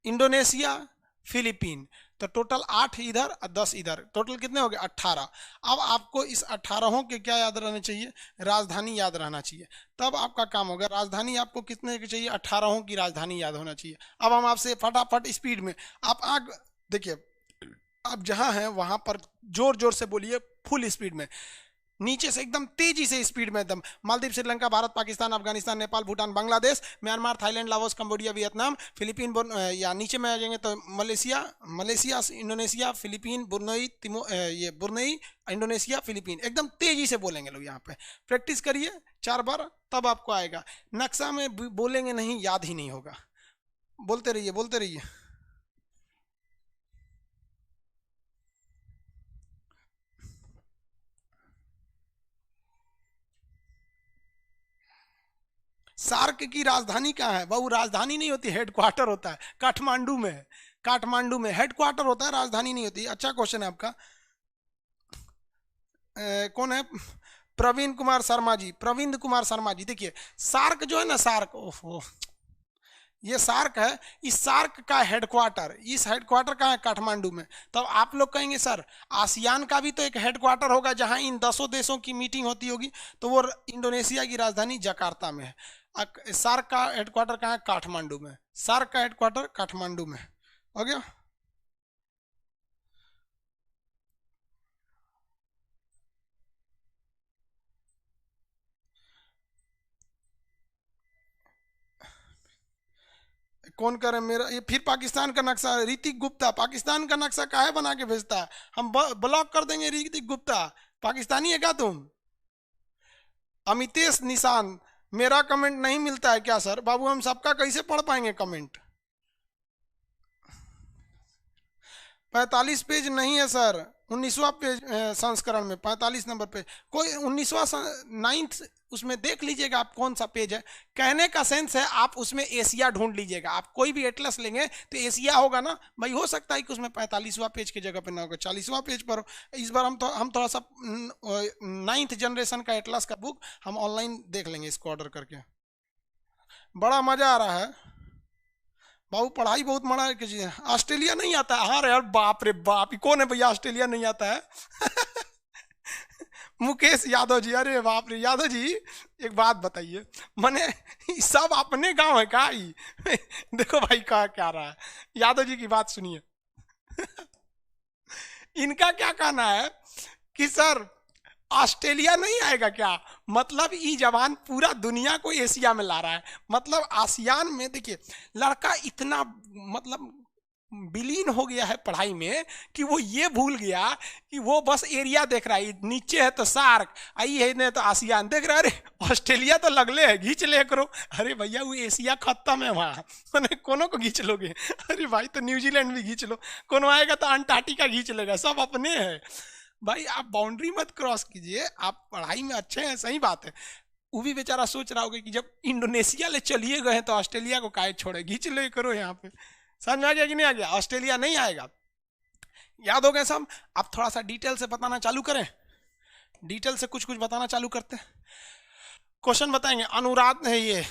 इंडोनेशिया, फिलीपीन। तो टोटल 8 इधर और 10 इधर, टोटल कितने हो गए? 18। अब आपको इस 18 के क्या याद रहना चाहिए? राजधानी याद रहना चाहिए। तब आपका काम होगा। राजधानी आपको कितने की चाहिए? 18 की राजधानी याद होना चाहिए। अब हम आपसे फटाफट स्पीड में, आप आग देखिए, आप जहां हैं वहां पर जोर जोर से बोलिए फुल स्पीड में, नीचे से एकदम तेजी से स्पीड में एकदम। Maldives, Sri Lanka, Bharat, Pakistan, Afghanistan, Nepal, Bhutan, Bangladesh, Myanmar, Thailand, Laos, Cambodia, Vietnam, Philippine, या नीचे में आ जाएंगे तो मलेशिया, इंडोनेशिया, फिलीपीन, ये बुर्नेई, इंडोनेशिया, फिलीपीन। एकदम तेजी से बोलेंगे लोग। यहाँ पे प्रैक्टिस करिए 4 बार, तब आपको आएगा। नक्शा में बोलेंगे नहीं, याद ही नहीं होगा। बोलते रहिए बोलते रहिए। सार्क की राजधानी कहाँ है? वो राजधानी नहीं होती, हेडक्वार्टर होता है। काठमांडू में है। काठमांडू में हेडक्वार्टर होता है, राजधानी नहीं होती। अच्छा क्वेश्चन है आपका। कौन है? प्रवीण कुमार शर्मा जी। प्रवीण कुमार शर्मा जी। देखिए सार्क जो है ना, सार्क, ओहो ये सार्क है। इस सार्क का हेडक्वार्टर, इस हेडक्वार्टर कहाँ है? काठमांडू में। तब आप लोग कहेंगे सर आसियान का भी तो एक हेडक्वार्टर होगा जहां इन 10 देशों की मीटिंग होती होगी, तो वो इंडोनेशिया की राजधानी जकार्ता में है। सार्क का हेडक्वार्टर कहाँ है? काठमांडू में। सार्क का हेडक्वार्टर काठमांडू में। हो गया। कौन करे मेरा ये फिर पाकिस्तान का नक्शा? ऋतिक गुप्ता पाकिस्तान का नक्शा काहे बना के भेजता है? हम ब्लॉक कर देंगे ऋतिक गुप्ता। पाकिस्तानी है क्या तुम? अमितेश निशान, मेरा कमेंट नहीं मिलता है क्या सर? बाबू हम सबका कैसे पढ़ पाएंगे कमेंट? 45 पेज नहीं है सर, 19वां पेज संस्करण में 45 नंबर पेज। कोई 19वां 9th उसमें देख लीजिएगा आप कौन सा पेज है। कहने का सेंस है आप उसमें एशिया ढूंढ लीजिएगा। आप कोई भी एटलस लेंगे तो एशिया होगा ना भाई। हो सकता है कि उसमें 45वां पेज की जगह पे ना होगा, 40वां पेज पर हो। इस बार हम थोड़ा सा 9th जनरेशन का एटलस का बुक हम ऑनलाइन देख लेंगे इसको ऑर्डर करके। बड़ा मजा आ रहा है बाबू, पढ़ाई बहुत मना कीजिए। ऑस्ट्रेलिया नहीं आता है? हाँ यार, बाप रे बाप, कौन है भैया ऑस्ट्रेलिया नहीं आता है? मुकेश यादव जी, अरे बाप रे यादव जी, एक बात बताइए, मैंने सब अपने गांव है का ही? देखो भाई कहा क्या रहा है, यादव जी की बात सुनिए। इनका क्या कहना है कि सर ऑस्ट्रेलिया नहीं आएगा क्या? मतलब ये जवान पूरा दुनिया को एशिया में ला रहा है। मतलब आसियान में देखिए लड़का इतना मतलब विलीन हो गया है पढ़ाई में कि वो ये भूल गया कि वो बस एरिया देख रहा है। नीचे है तो सार्क, आई है नहीं तो आसियान देख रहा है। अरे ऑस्ट्रेलिया तो लगले है, खींच ले करो। अरे भैया वो एशिया खत्म है वहाँ, मैंने कोनो को खींच लोगे? अरे भाई तो न्यूजीलैंड भी खींच लो, कोनो आएगा तो अंटार्कटिका खींच लेगा, सब अपने हैं भाई। आप बाउंड्री मत क्रॉस कीजिए, आप पढ़ाई में अच्छे हैं, सही बात है। वो भी बेचारा सोच रहा होगा कि जब इंडोनेशिया ले चलिए गए तो ऑस्ट्रेलिया को काहे छोड़े, खींच ले करो यहाँ पे। समझ में आ गया कि नहीं आ गया? ऑस्ट्रेलिया नहीं आएगा, याद हो गया सब। अब थोड़ा सा डिटेल से बताना चालू करें, डिटेल से कुछ कुछ बताना चालू करते हैं। क्वेश्चन बताएंगे। अनुराध है ये,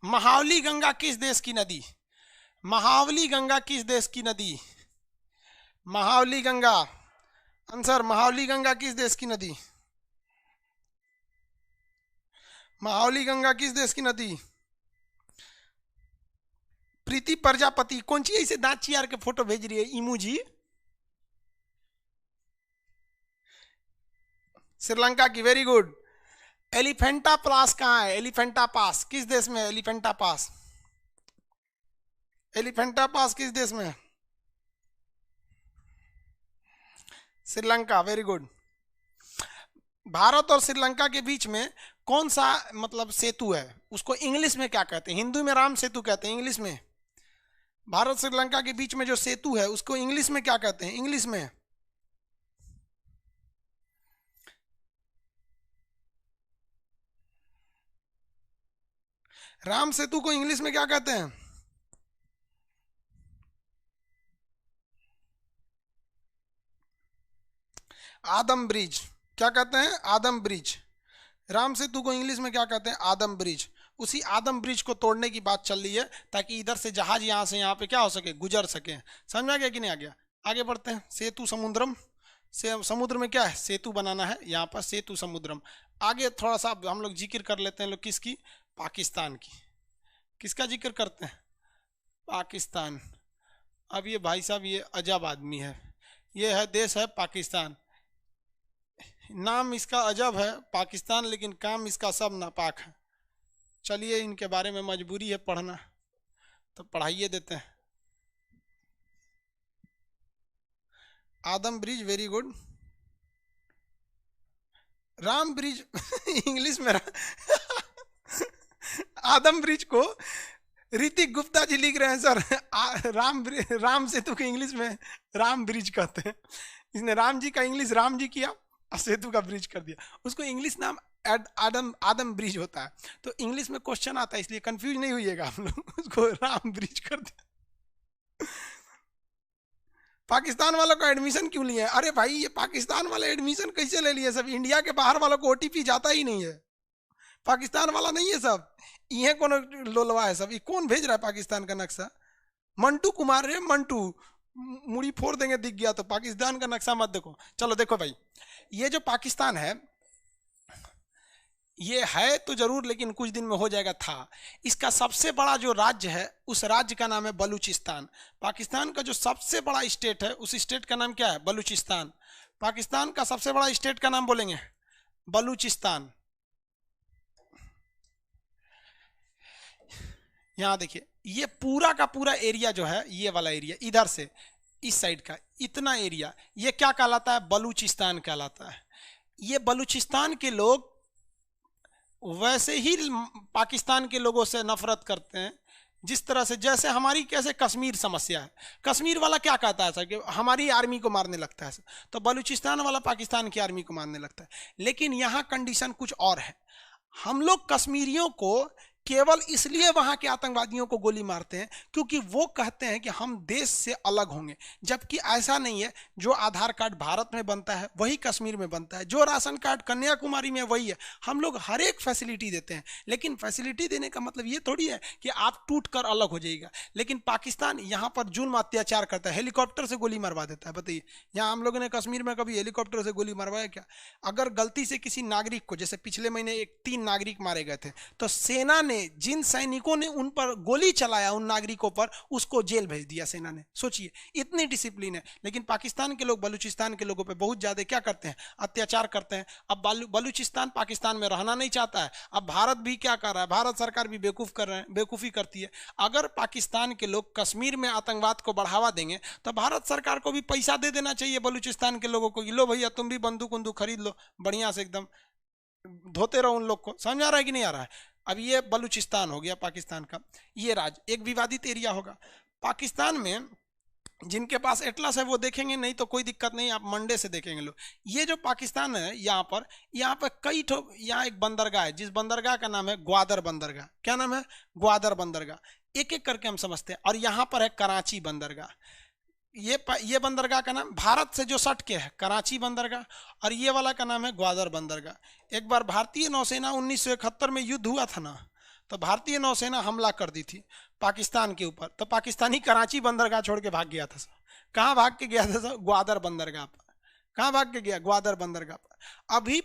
महावली गंगा किस देश की नदी? महावली गंगा किस देश की नदी? महावली गंगा, आंसर महावली गंगा किस देश की नदी? महावली गंगा किस देश की नदी? प्रीति प्रजापति, कौन सी ऐसे दांत चियार के फोटो भेज रही है इमू जी? श्रीलंका की, वेरी गुड। एलिफेंटा पास कहाँ है? एलिफेंटा पास किस देश में है? एलिफेंटा पास, एलिफेंटा पास किस देश में है? Sri Lanka, very good. भारत और श्रीलंका के बीच में कौन सा मतलब सेतु है? उसको इंग्लिश में क्या कहते हैं? हिंदी में राम सेतु कहते हैं, इंग्लिश में भारत श्रीलंका के बीच में जो सेतु है उसको इंग्लिश में क्या कहते हैं? इंग्लिश में राम सेतु को इंग्लिश में क्या कहते हैं? आदम ब्रिज, क्या कहते हैं? आदम ब्रिज। राम सेतु को इंग्लिश में क्या कहते हैं? आदम ब्रिज। उसी आदम ब्रिज को तोड़ने की बात चल रही है ताकि इधर से जहाज यहाँ से यहाँ पे क्या हो सके, गुजर सके। समझ में आ गया कि नहीं आ गया? आगे बढ़ते हैं। सेतु समुद्रम, से समुद्र में क्या है? सेतु बनाना है, यहाँ पर सेतु समुद्रम। आगे थोड़ा सा हम लोग जिक्र कर लेते हैं लोग किसकी? पाकिस्तान की। किसका जिक्र करते हैं? पाकिस्तान। अब ये भाई साहब ये अजब आदमी है, ये है देश है पाकिस्तान। नाम इसका अजब है पाकिस्तान, लेकिन काम इसका सब नापाक है। चलिए इनके बारे में मजबूरी है पढ़ना, तो पढ़ाइए देते हैं। आदम bridge, very good. Ram bridge English में आदम ब्रिज को ऋतिक गुप्ता जी लिख रहे हैं सर। राम सेतु के इंग्लिश में राम ब्रिज कहते हैं। इसने राम जी का इंग्लिश राम जी किया और सेतु का ब्रिज कर दिया। उसको इंग्लिश नाम आदम आदम ब्रिज होता है। तो इंग्लिश में क्वेश्चन आता है, इसलिए कंफ्यूज नहीं होइएगा हम लोग, उसको राम ब्रिज कर दिया। पाकिस्तान वालों का एडमिशन क्यों लिए? अरे भाई ये पाकिस्तान वाले एडमिशन कैसे ले लिए? सब इंडिया के बाहर वालों को ओटीपी जाता ही नहीं है। पाकिस्तान वाला नहीं है सब, ये कौन लोलवा है सब, ये कौन भेज रहा है पाकिस्तान का नक्शा? मंटू कुमार रे मंटू, मुड़ी फोड़ देंगे दिख गया तो। पाकिस्तान का नक्शा मत देखो। चलो देखो भाई, ये जो पाकिस्तान है ये है तो जरूर, लेकिन कुछ दिन में हो जाएगा था। इसका सबसे बड़ा जो राज्य है उस राज्य का नाम है बलूचिस्तान। पाकिस्तान का जो सबसे बड़ा स्टेट है उस स्टेट का नाम क्या है? बलूचिस्तान। पाकिस्तान का सबसे बड़ा स्टेट का नाम बोलेंगे बलूचिस्तान। यहां देखिए, ये पूरा का पूरा एरिया जो है, ये वाला एरिया इधर से इस साइड का इतना एरिया, ये क्या कहलाता है? बलूचिस्तान कहलाता है। ये बलूचिस्तान के लोग वैसे ही पाकिस्तान के लोगों से नफरत करते हैं जिस तरह से, जैसे हमारी कैसे कश्मीर समस्या है, कश्मीर वाला क्या कहता है सर कि हमारी आर्मी को मारने लगता है सर, तो बलूचिस्तान वाला पाकिस्तान की आर्मी को मारने लगता है। लेकिन यहाँ कंडीशन कुछ और है। हम लोग कश्मीरियों को केवल इसलिए वहां के आतंकवादियों को गोली मारते हैं क्योंकि वो कहते हैं कि हम देश से अलग होंगे, जबकि ऐसा नहीं है। जो आधार कार्ड भारत में बनता है वही कश्मीर में बनता है, जो राशन कार्ड कन्याकुमारी में वही है। हम लोग हर एक फैसिलिटी देते हैं, लेकिन फैसिलिटी देने का मतलब ये थोड़ी है कि आप टूट कर अलग हो जाइएगा। लेकिन पाकिस्तान यहाँ पर जुल्म अत्याचार करता है, हेलीकॉप्टर से गोली मरवा देता है। बताइए, यहाँ हम लोगों ने कश्मीर में कभी हेलीकॉप्टर से गोली मरवाया क्या? अगर गलती से किसी नागरिक को, जैसे पिछले महीने 3 नागरिक मारे गए थे, तो सेना ने, जिन सैनिकों ने उन पर गोली चलाया उन नागरिकों पर, उसको जेल भेज दिया सेना ने। सोचिए, इतनी डिसिप्लिन है। लेकिन पाकिस्तान के लोग बलूचिस्तान के लोगों पे बहुत ज्यादा क्या करते हैं? अत्याचार करते हैं। अब बलूचिस्तान पाकिस्तान में रहना नहीं चाहता है। अब भारत भी क्या कर रहा है? भारत सरकार भी बेवकूफ़ी करती है। अगर पाकिस्तान के लोग कश्मीर में आतंकवाद को बढ़ावा देंगे तो भारत सरकार को भी पैसा दे देना चाहिए बलूचिस्तान के लोगों को, लो भैया तुम भी बंदूक उंदूक खरीद लो, बढ़िया से एकदम धोते रहो उन लोग को। समझ आ रहा है कि नहीं आ रहा है? अब ये बलूचिस्तान हो गया पाकिस्तान का, ये राज्य एक विवादित एरिया होगा। पाकिस्तान में जिनके पास एटलस है वो देखेंगे, नहीं तो कोई दिक्कत नहीं, आप मंडे से देखेंगे लोग। ये जो पाकिस्तान है यहाँ पर कई यहाँ एक बंदरगाह है, जिस बंदरगाह का नाम है ग्वादर बंदरगाह। क्या नाम है? ग्वादर बंदरगाह। एक एक करके हम समझते हैं। और यहाँ पर है कराची बंदरगाह। ये बंदरगाह का नाम भारत से जो सट के है कराची बंदरगाह, और ये वाला का नाम है ग्वादर बंदरगाह। एक बार भारतीय नौसेना 1971 में युद्ध हुआ था ना, तो भारतीय नौसेना हमला कर दी थी पाकिस्तान के ऊपर, तो पाकिस्तानी कराची बंदरगाह छोड़ के भाग गया था सर। कहाँ भाग के गया था सर? ग्वादर बंदरगाह पर। कहाँ भाग के गया? ग्वादर बंदरगाह पर। अभी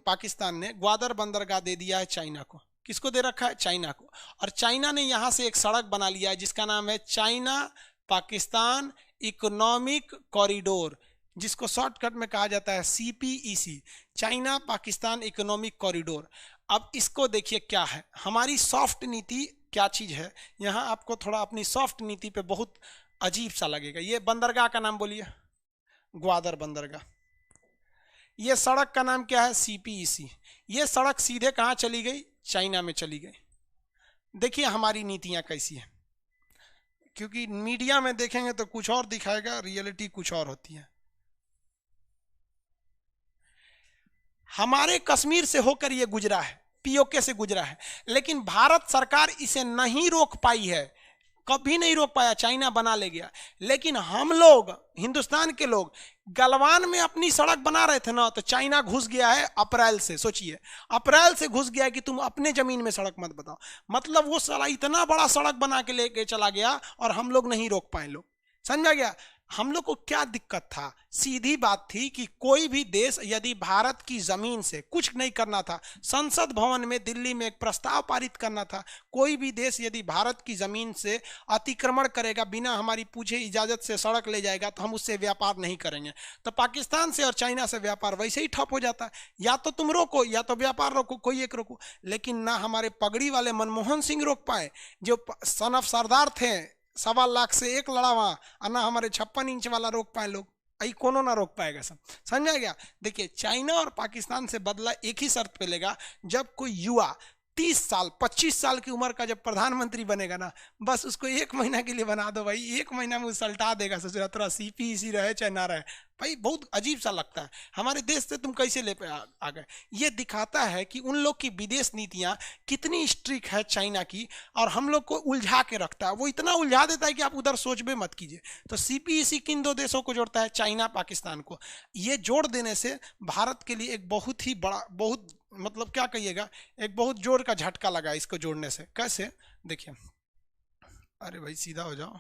पाकिस्तान ने ग्वादर बंदरगाह दे दिया है चाइना को। किसको दे रखा है? चाइना को। और चाइना ने यहाँ से एक सड़क बना लिया है जिसका नाम है चाइना पाकिस्तान इकोनॉमिक कॉरिडोर, जिसको शॉर्टकट में कहा जाता है CPEC, China Pakistan economic corridor. अब इसको देखिए क्या है, हमारी सॉफ्ट नीति क्या चीज है। यहाँ आपको थोड़ा अपनी सॉफ्ट नीति पे बहुत अजीब सा लगेगा। ये बंदरगाह का नाम बोलिए, ग्वादर बंदरगाह। ये सड़क का नाम क्या है? CPEC। ये सड़क सीधे कहाँ चली गई? चाइना में चली गई। देखिए हमारी नीतियाँ कैसी है, क्योंकि मीडिया में देखेंगे तो कुछ और दिखाएगा, रियलिटी कुछ और होती है। हमारे कश्मीर से होकर ये गुजरा है, POK से गुजरा है, लेकिन भारत सरकार इसे नहीं रोक पाई है, कभी नहीं रोक पाया। चाइना बना ले गया। लेकिन हम लोग, हिंदुस्तान के लोग, गलवान में अपनी सड़क बना रहे थे ना, तो चाइना घुस गया है अप्रैल से। सोचिए, अप्रैल से घुस गया है कि तुम अपने जमीन में सड़क मत बताओ। मतलब वो साला इतना बड़ा सड़क बना के लेके चला गया और हम लोग नहीं रोक पाए। लोग समझा गया? हम लोग को क्या दिक्कत था? सीधी बात थी कि कोई भी देश यदि भारत की जमीन से कुछ नहीं करना था, संसद भवन में दिल्ली में एक प्रस्ताव पारित करना था, कोई भी देश यदि भारत की जमीन से अतिक्रमण करेगा, बिना हमारी पूछे इजाजत से सड़क ले जाएगा, तो हम उससे व्यापार नहीं करेंगे। तो पाकिस्तान से और चाइना से व्यापार वैसे ही ठप हो जाता है। या तो तुम रोको या तो व्यापार रोको, कोई एक रोको। लेकिन ना हमारे पगड़ी वाले मनमोहन सिंह रोक पाए, जो सन ऑफ सरदार थे, 1.25 लाख से एक लड़ा वहां, और ना हमारे 56 इंच वाला रोक पाए लोग। आई कोनो ना रोक पाएगा सब। समझा गया? देखिए, चाइना और पाकिस्तान से बदला एक ही शर्त पे लेगा, जब कोई युवा 30 साल 25 साल की उम्र का जब प्रधानमंत्री बनेगा ना, बस उसको 1 महीना के लिए बना दो भाई, 1 महीना में उलटा देगा। सोच रहा CPEC रहे चाहे ना रहे भाई, बहुत अजीब सा लगता है। हमारे देश से तुम कैसे ले पे आ गए? ये दिखाता है कि उन लोग की विदेश नीतियां कितनी स्ट्रिक्ट है चाइना की, और हम लोग को उलझा के रखता है। वो इतना उलझा देता है कि आप उधर सोच भी मत कीजिए। तो CPEC किन 2 देशों को जोड़ता है? चाइना पाकिस्तान को। ये जोड़ देने से भारत के लिए एक बहुत ही बड़ा, बहुत मतलब क्या कहिएगा, एक बहुत जोर का झटका लगा इसको जोड़ने से। कैसे, देखिए, अरे भाई सीधा हो जाओ,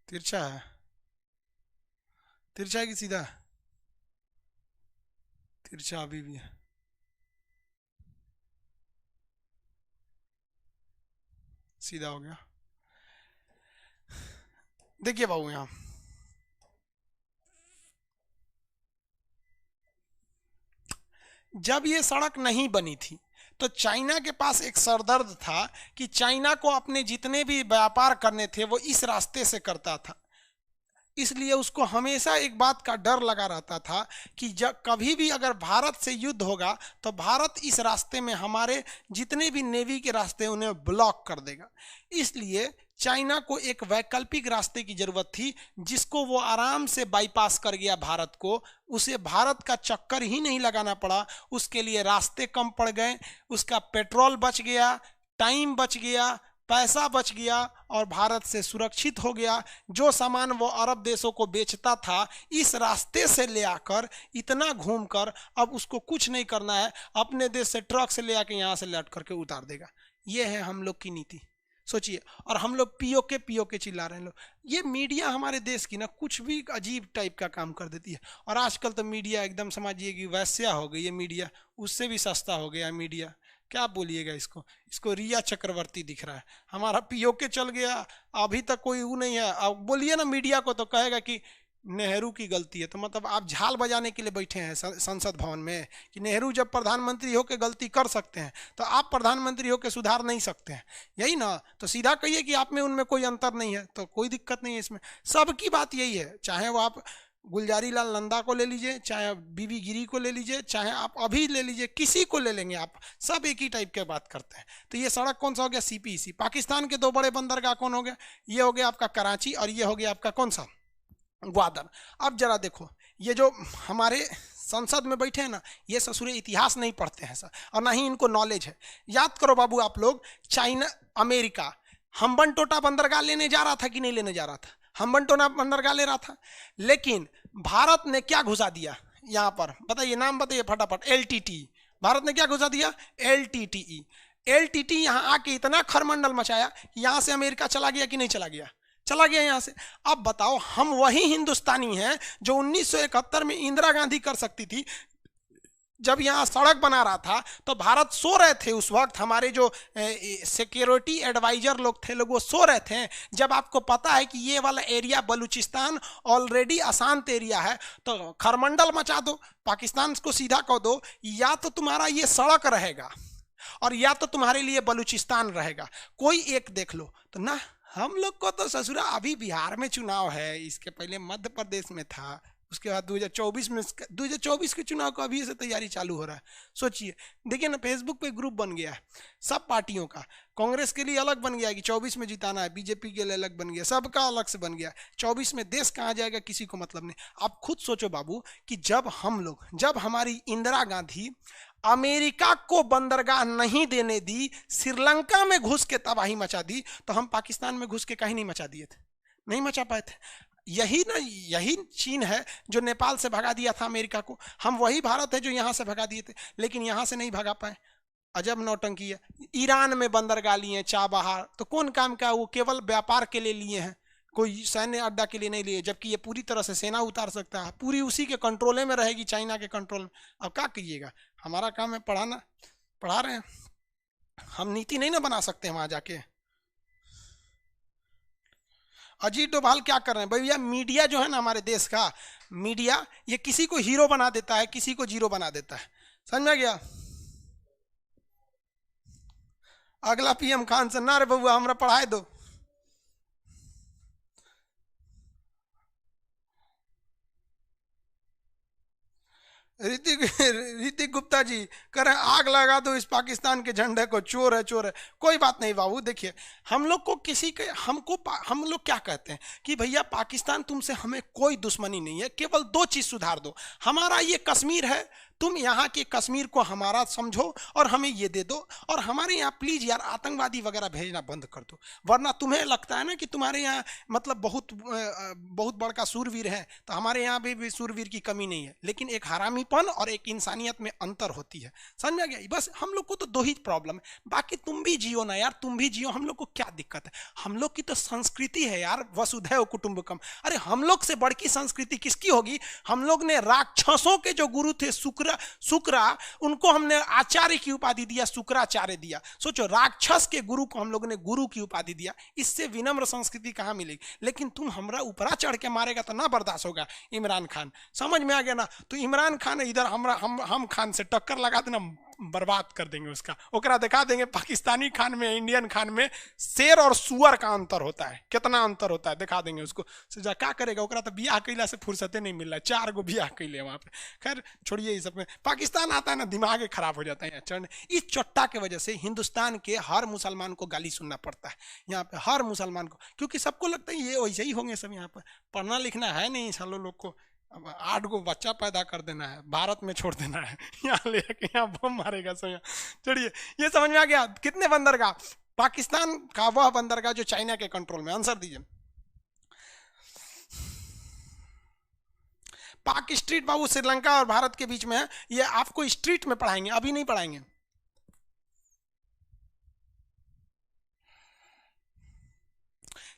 तिरछा है, तिरछा है कि सीधा है? तिरछा अभी भी है, सीधा हो गया। देखिए बाबू, यहाँ जब ये सड़क नहीं बनी थी तो चाइना के पास एक सरदर्द था कि चाइना को अपने जितने भी व्यापार करने थे वो इस रास्ते से करता था, इसलिए उसको हमेशा एक बात का डर लगा रहता था कि जब कभी भी अगर भारत से युद्ध होगा तो भारत इस रास्ते में हमारे जितने भी नेवी के रास्ते उन्हें ब्लॉक कर देगा। इसलिए चाइना को एक वैकल्पिक रास्ते की जरूरत थी जिसको वो आराम से बाईपास कर गया भारत को, उसे भारत का चक्कर ही नहीं लगाना पड़ा, उसके लिए रास्ते कम पड़ गए, उसका पेट्रोल बच गया, टाइम बच गया, पैसा बच गया और भारत से सुरक्षित हो गया। जो सामान वो अरब देशों को बेचता था इस रास्ते से ले आकर इतना घूमकर अब उसको कुछ नहीं करना है, अपने देश से ट्रक से ले आकर यहाँ से लट करके उतार देगा। ये है हम लोग की नीति, सोचिए। और हम लोग पीओके चिल्ला रहे हैं लोग। ये मीडिया हमारे देश की ना कुछ भी अजीब टाइप का काम कर देती है। और आजकल तो मीडिया एकदम समझिए कि वैश्या हो गई है, मीडिया उससे भी सस्ता हो गया मीडिया। क्या बोलिएगा इसको, इसको रिया चक्रवर्ती दिख रहा है, हमारा पीओके चल गया, अभी तक कोई वो नहीं है। अब बोलिए ना मीडिया को तो कहेगा कि नेहरू की गलती है। तो मतलब आप झाल बजाने के लिए बैठे हैं संसद भवन में कि नेहरू जब प्रधानमंत्री होकर गलती कर सकते हैं तो आप प्रधानमंत्री होकर सुधार नहीं सकते हैं, यही ना? तो सीधा कहिए कि आप में उनमें कोई अंतर नहीं है, तो कोई दिक्कत नहीं है इसमें। सबकी बात यही है, चाहे वो आप गुलजारी लाल नंदा को ले लीजिए, चाहे बीबी गिरी को ले लीजिए, चाहे आप अभी ले लीजिए, किसी को ले लेंगे आप, सब एक ही टाइप के बात करते हैं। तो ये सड़क कौन सा हो गया? सीपीईसी। पाकिस्तान के दो बड़े बंदरगाह कौन हो गया? ये हो गया आपका कराची और ये हो गया आपका कौन सा? ग्वादर। अब जरा देखो, ये जो हमारे संसद में बैठे हैं ना, ये ससुरे इतिहास नहीं पढ़ते हैं सर, और ना ही इनको नॉलेज है। याद करो बाबू आप लोग, चाइना, अमेरिका हम्बनटोटा बंदरगाह लेने जा रहा था कि नहीं लेने जा रहा था? हम्बनटोटा बंदरगाह ले रहा था, लेकिन भारत ने क्या घुसा दिया यहाँ पर? बताइए, नाम बताइए फटाफट। एलटीटी। भारत ने क्या घुसा दिया? एलटीटीई। एलटीटी यहाँ आके इतना खरमंडल मचाया कि यहाँ से अमेरिका चला गया कि नहीं चला गया? चला गया यहाँ से। अब बताओ, हम वही हिंदुस्तानी हैं जो 1971 में इंदिरा गांधी कर सकती थी। जब यहाँ सड़क बना रहा था तो भारत सो रहे थे उस वक्त, हमारे जो सिक्योरिटी एडवाइजर लोग थे लोग वो सो रहे थे। जब आपको पता है कि ये वाला एरिया बलूचिस्तान ऑलरेडी अशांत एरिया है तो खरमंडल मचा दो, पाकिस्तान को सीधा कह दो, या तो तुम्हारा ये सड़क रहेगा और या तो तुम्हारे लिए बलूचिस्तान रहेगा, कोई एक देख लो। तो ना, हम लोग को तो ससुरा अभी बिहार में चुनाव है, इसके पहले मध्य प्रदेश में था, उसके बाद 2024 के चुनाव का अभी से तैयारी चालू हो रहा है। सोचिए, देखिए ना, फेसबुक पे ग्रुप बन गया है सब पार्टियों का। कांग्रेस के लिए अलग बन गया कि 24 में जिताना है, बीजेपी के लिए अलग बन गया, सबका अलग से बन गया। 24 में देश कहाँ जाएगा किसी को मतलब नहीं। आप खुद सोचो बाबू कि जब हमारी इंदिरा गांधी अमेरिका को बंदरगाह नहीं देने दी, श्रीलंका में घुस के तबाही मचा दी, तो हम पाकिस्तान में घुस के कहीं नहीं मचा दिए थे, नहीं मचा पाए थे। यही चीन है जो नेपाल से भगा दिया था अमेरिका को, हम वही भारत है जो यहाँ से भगा दिए थे, लेकिन यहाँ से नहीं भगा पाए। अजब नौटंकी है। ईरान में बंदरगाह लिए चाबहार, तो कौन काम का? वो केवल व्यापार के लिए लिए हैं, कोई सैन्य अड्डा के लिए नहीं लिए, जबकि ये पूरी तरह से सेना उतार सकता है, पूरी उसी के कंट्रोले में रहेगी, चाइना के कंट्रोल में। अब क्या कीजिएगा, हमारा काम है पढ़ाना, पढ़ा रहे हैं हम, नीति नहीं ना बना सकते वहां जाके। अजीत डोभाल क्या कर रहे हैं भैया? मीडिया जो है ना हमारे देश का मीडिया, ये किसी को हीरो बना देता है, किसी को जीरो बना देता है, समझ में गया? अगला पीएम खान से, ना रे बबुआ हमरा पढ़ाए दो। ऋतिक गुप्ता जी कह रहे हैं आग लगा दो इस पाकिस्तान के झंडे को, चोर है चोर है। कोई बात नहीं बाबू, देखिए हम लोग को किसी के हम लोग क्या कहते हैं कि भैया पाकिस्तान तुमसे हमें कोई दुश्मनी नहीं है, केवल दो चीज सुधार दो। हमारा ये कश्मीर है तुम यहाँ के कश्मीर को हमारा समझो और हमें ये दे दो, और हमारे यहाँ प्लीज यार आतंकवादी वगैरह भेजना बंद कर दो। वरना तुम्हें लगता है ना कि तुम्हारे यहाँ मतलब बहुत बड़का सूरवीर है, तो हमारे यहाँ भी सूरवीर की कमी नहीं है, लेकिन एक हरामीपन और एक इंसानियत में अंतर होती है। समझ में आ गया? बस हम लोग को तो दो ही प्रॉब्लम है, बाकी तुम भी जियो ना यार, तुम भी जियो, हम लोग को क्या दिक्कत है? हम लोग की तो संस्कृति है यार, वसुधैव कुटुंबकम। अरे हम लोग से बड़ की संस्कृति किसकी होगी? हम लोग ने राक्षसों के जो गुरु थे शुक्रा, उनको हमने आचार्य की उपाधि दिया, शुक्राचार्य दिया। सोचो, राक्षस के गुरु को हम लोग ने गुरु की उपाधि दिया, इससे विनम्र संस्कृति कहां मिलेगी? लेकिन तुम हमरा ऊपरा चढ़ के मारेगा तो ना बर्दाश्त होगा। इमरान खान, समझ में आ गया ना? तो इमरान खान इधर हम खान से टक्कर लगा देना, बर्बाद कर देंगे उसका, ओकरा दिखा देंगे पाकिस्तानी खान में इंडियन खान में शेर और सुअर का अंतर होता है, कितना अंतर होता है दिखा देंगे उसको। सजा क्या करेगा? ओकरा तो बियाह कैला से फुर्सते नहीं मिल रहा है, 4 गो बियाह कैले वहां पे। खैर छोड़िए इस सब में, पाकिस्तान आता है ना दिमाग खराब हो जाता है चढ़ने। इस चट्टा के वजह से हिंदुस्तान के हर मुसलमान को गाली सुनना पड़ता है यहाँ पे, हर मुसलमान को, क्योंकि सबको लगता है ये वैसे ही होंगे सब। यहाँ पर पढ़ना लिखना है नहीं सालों लोग को, अब 8 गो बच्चा पैदा कर देना है, भारत में छोड़ देना है, यहाँ ले यहाँ बम मारेगा सब यहाँ। चलिए ये समझ में आ गया? कितने बंदरगाह? पाकिस्तान का वह बंदरगाह जो चाइना के कंट्रोल में। आंसर दीजिए। पाक स्ट्रीट बाबू श्रीलंका और भारत के बीच में है, ये आपको स्ट्रीट में पढ़ाएंगे, अभी नहीं पढ़ाएंगे।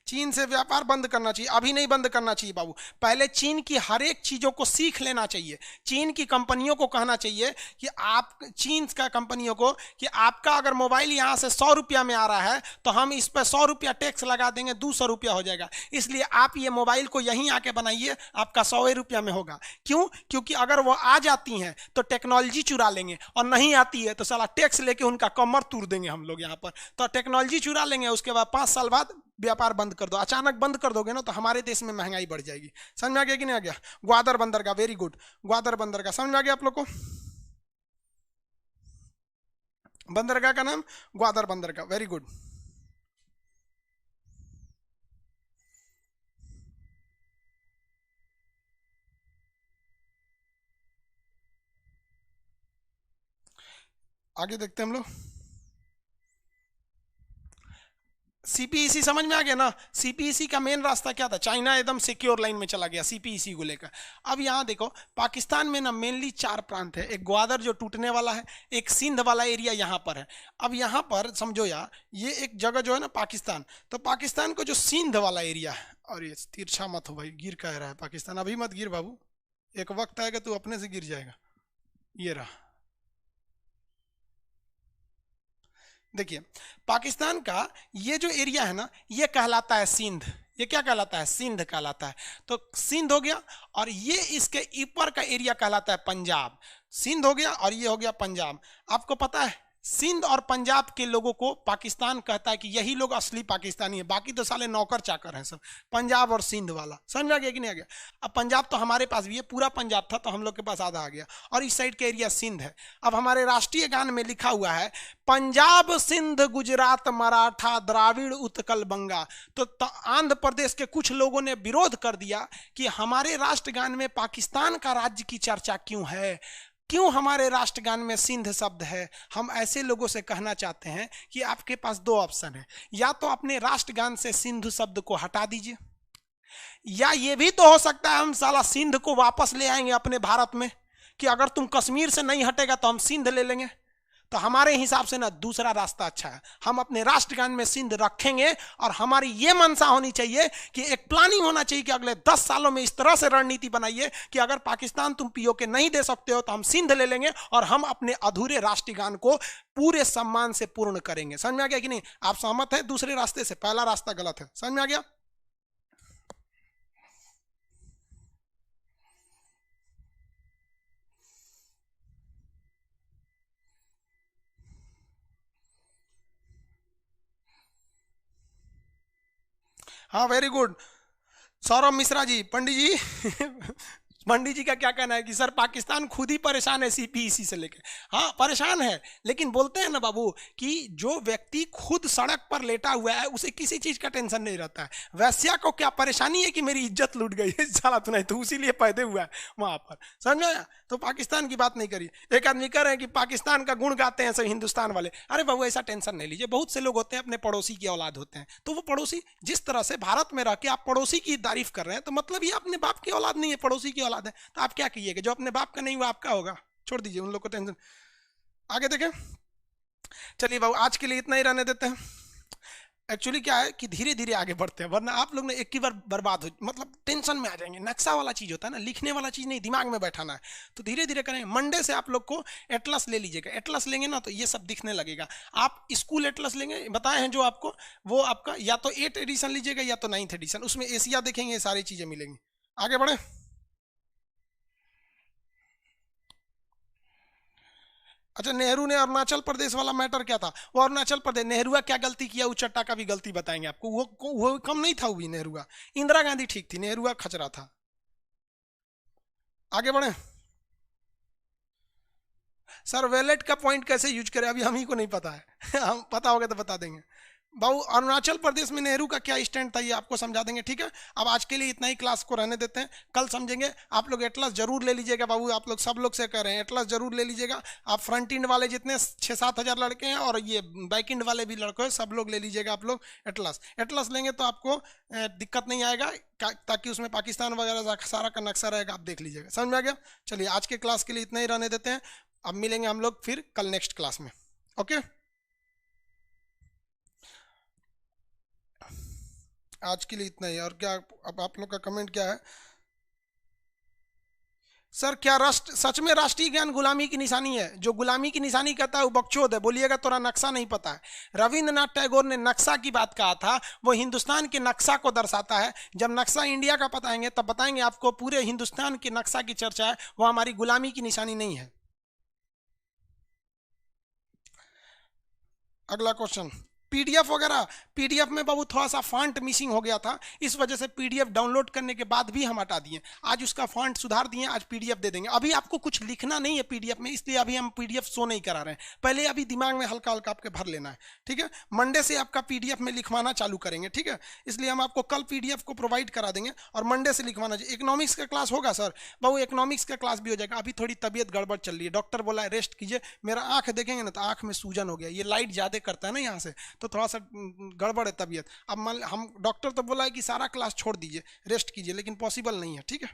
चीन से व्यापार बंद करना चाहिए, अभी नहीं बंद करना चाहिए बाबू। पहले चीन की हर एक चीजों को सीख लेना चाहिए। चीन की कंपनियों को कहना चाहिए कि आप, चीन का कंपनियों को, कि आपका अगर मोबाइल यहां से 100 रुपया में आ रहा है तो हम इस पर 100 रुपया टैक्स लगा देंगे, 200 रुपया हो जाएगा। इसलिए आप ये मोबाइल को यहीं आके बनाइए, आपका 100 रुपया में होगा। क्यों? क्योंकि अगर वो आ जाती हैं तो टेक्नोलॉजी चुरा लेंगे, और नहीं आती है तो साला टैक्स लेके उनका कमर तोड़ देंगे हम लोग यहाँ पर। तो टेक्नोलॉजी चुरा लेंगे, उसके बाद 5 साल बाद व्यापार बंद कर दो। अचानक बंद कर दोगे ना तो हमारे देश में महंगाई बढ़ जाएगी। समझ में आ गया कि नहीं आ गया? ग्वादर बंदरगाह, वेरी गुड, ग्वादर बंदरगाह समझ में आ गया आप लोग को? बंदरगाह का नाम ग्वादर बंदरगाह, वेरी गुड। आगे देखते हैं हम लोग। सीपीईसी समझ में आ गया ना? सीपीईसी का मेन रास्ता क्या था? चाइना एकदम सिक्योर लाइन में चला गया सीपीईसी को लेकर। अब यहाँ देखो, पाकिस्तान में ना मेनली 4 प्रांत है। एक ग्वादर जो टूटने वाला है, एक सिंध वाला एरिया यहाँ पर है। अब यहाँ पर समझो यार, ये एक जगह जो है ना पाकिस्तान, तो पाकिस्तान को जो सिंध वाला एरिया है, और ये तिरछा मत हो भाई, गिर कह रहा है पाकिस्तान, अभी मत गिर बाबू, एक वक्त आएगा तू अपने से गिर जाएगा। ये रहा, देखिए पाकिस्तान का ये जो एरिया है ना, ये कहलाता है सिंध। ये क्या कहलाता है? सिंध कहलाता है। तो सिंध हो गया, और ये इसके ऊपर का एरिया कहलाता है पंजाब। सिंध हो गया और ये हो गया पंजाब। आपको पता है सिंध और पंजाब के लोगों को पाकिस्तान कहता है कि यही लोग असली पाकिस्तानी है, बाकी तो साले नौकर चाकर हैं सब, पंजाब और सिंध वाला। समझ आ गया कि नहीं आ गया? अब पंजाब तो हमारे पास भी है, पूरा पंजाब था तो हम लोग के पास आधा आ गया, और इस साइड का एरिया सिंध है। अब हमारे राष्ट्रीय गान में लिखा हुआ है पंजाब सिंध गुजरात मराठा द्राविड़ उत्कल बंगा। तो आंध्र प्रदेश के कुछ लोगों ने विरोध कर दिया कि हमारे राष्ट्रगान में पाकिस्तान का राज्य की चर्चा क्यों है, क्यों हमारे राष्ट्रगान में सिंध शब्द है। हम ऐसे लोगों से कहना चाहते हैं कि आपके पास 2 ऑप्शन है, या तो अपने राष्ट्रगान से सिंधु शब्द को हटा दीजिए, या ये भी तो हो सकता है हम साला सिंध को वापस ले आएंगे अपने भारत में, कि अगर तुम कश्मीर से नहीं हटेगा तो हम सिंध ले लेंगे। तो हमारे हिसाब से ना दूसरा रास्ता अच्छा है, हम अपने राष्ट्रगान में सिंध रखेंगे, और हमारी ये मंशा होनी चाहिए कि एक प्लानिंग होना चाहिए कि अगले 10 सालों में इस तरह से रणनीति बनाइए कि अगर पाकिस्तान तुम पीओके नहीं दे सकते हो तो हम सिंध ले लेंगे, और हम अपने अधूरे राष्ट्रगान को पूरे सम्मान से पूर्ण करेंगे। समझ में आ गया कि नहीं? आप सहमत है दूसरे रास्ते से? पहला रास्ता गलत है। समझ में आ गया? हाँ वेरी गुड, सौरभ मिश्रा जी, पंडित जी पंडित जी का क्या कहना है कि सर पाकिस्तान खुद ही परेशान है सीपीईसी से लेकर। हाँ परेशान है, लेकिन बोलते हैं ना बाबू कि जो व्यक्ति खुद सड़क पर लेटा हुआ है उसे किसी चीज का टेंशन नहीं रहता है। वैश्या को क्या परेशानी है कि मेरी इज्जत लूट गई है साला तो नहीं, तो इसीलिए पैदे हुआ है वहां पर, समझ आया? तो पाकिस्तान की बात नहीं करिए। एक आदमी कह रहे हैं कि पाकिस्तान का गुण गाते हैं सब हिंदुस्तान वाले। अरे बाबू ऐसा टेंशन नहीं लीजिए, बहुत से लोग होते हैं अपने पड़ोसी की औलाद होते हैं, तो वो पड़ोसी जिस तरह से भारत में रह के आप पड़ोसी की तारीफ कर रहे हैं, तो मतलब ये अपने बाप की औलाद नहीं है, पड़ोसी की औलाद है। तो आप क्या कीजिएगा, जो अपने बाप का नहीं हुआ आपका होगा, छोड़ दीजिए उन लोग को टेंशन। आगे देखें, चलिए बाबू आज के लिए इतना ही रहने देते हैं। एक्चुअली क्या है कि धीरे धीरे आगे बढ़ते हैं, वरना आप लोग ने एक ही बार बर्बाद हो, मतलब टेंशन में आ जाएंगे। नक्शा वाला चीज होता है ना, लिखने वाला चीज नहीं, दिमाग में बैठाना है। तो धीरे धीरे करेंगे। मंडे से आप लोग को एटलस ले लीजिएगा। एटलस लेंगे ना तो ये सब दिखने लगेगा। आप स्कूल एटलस लेंगे, बताए हैं जो आपको, वो आपका या तो 8 एडिशन लीजिएगा या तो 9th एडिशन, उसमें एशिया देखेंगे, सारी चीजें मिलेंगी। आगे बढ़े। अच्छा, नेहरू ने अरुणाचल प्रदेश वाला मैटर क्या था? वो अरुणाचल प्रदेश, नेहरू क्या गलती किया, उस चट्टा का भी गलती बताएंगे आपको। वो कम नहीं था, वो भी नेहरू। इंदिरा गांधी ठीक थी, नेहरू खचरा था। आगे बढ़े। सर वैलेट का पॉइंट कैसे यूज करें, अभी हम ही को नहीं पता है हम पता होगा तो बता देंगे। बाबू अरुणाचल प्रदेश में नेहरू का क्या स्टैंड था ये आपको समझा देंगे, ठीक है? अब आज के लिए इतना ही, क्लास को रहने देते हैं, कल समझेंगे। आप लोग एटलस जरूर ले लीजिएगा बाबू, आप लोग सब लोग से कह रहे हैं एटलस जरूर ले लीजिएगा। आप फ्रंट इंड वाले जितने 6-7 हज़ार लड़के हैं और ये बैक इंड वाले भी लड़के हैं, सब लोग ले लीजिएगा आप लोग एटलस। एटलस लेंगे तो आपको दिक्कत नहीं आएगा, ताकि उसमें पाकिस्तान वगैरह सारा का नक्शा रहेगा, आप देख लीजिएगा। समझ में आ गया? चलिए आज के क्लास के लिए इतना ही रहने देते हैं। अब मिलेंगे हम लोग फिर कल नेक्स्ट क्लास में। ओके, आज के लिए इतना ही। और क्या अब आप लोग का कमेंट क्या है? सर क्या राष्ट्र सच में राष्ट्रीय ज्ञान गुलामी की निशानी है? जो गुलामी की निशानी कहता है वो बकचोद है। बोलिएगा तोरा नक्शा नहीं पता है। रविंद्रनाथ टैगोर ने नक्शा की बात कहा था, वो हिंदुस्तान के नक्शा को दर्शाता है। जब नक्शा इंडिया का बताएंगे तब बताएंगे आपको पूरे हिंदुस्तान के नक्शा की चर्चा है, वो हमारी गुलामी की निशानी नहीं है। अगला क्वेश्चन, पीडीएफ वगैरह। पीडीएफ में बाबू थोड़ा सा फॉन्ट मिसिंग हो गया था, इस वजह से पीडीएफ डाउनलोड करने के बाद भी हम हटा दिए। आज उसका फॉन्ट सुधार दिए, आज पीडीएफ दे देंगे। अभी आपको कुछ लिखना नहीं है पीडीएफ में, इसलिए अभी हम पीडीएफ शो नहीं करा रहे हैं। पहले अभी दिमाग में हल्का हल्का आपके भर लेना है, ठीक है? मंडे से आपका पीडीएफ में लिखवाना चालू करेंगे, ठीक है? इसलिए हम आपको कल पीडीएफ को प्रोवाइड करा देंगे और मंडे से लिखवाना। इकोनॉमिक्स का क्लास होगा सर बाबू, इकोनॉमिक्स का क्लास भी हो जाएगा। अभी थोड़ी तबीयत गड़बड़ चल रही है, डॉक्टर बोला है रेस्ट कीजिए। मेरा आंख देखेंगे ना तो आंख में सूजन हो गया, ये लाइट ज्यादा करता है ना यहाँ से, तो थोड़ा सा गड़बड़ है तबीयत। अब मान हम डॉक्टर तो बोला है कि सारा क्लास छोड़ दीजिए, रेस्ट कीजिए, लेकिन पॉसिबल नहीं है, ठीक है?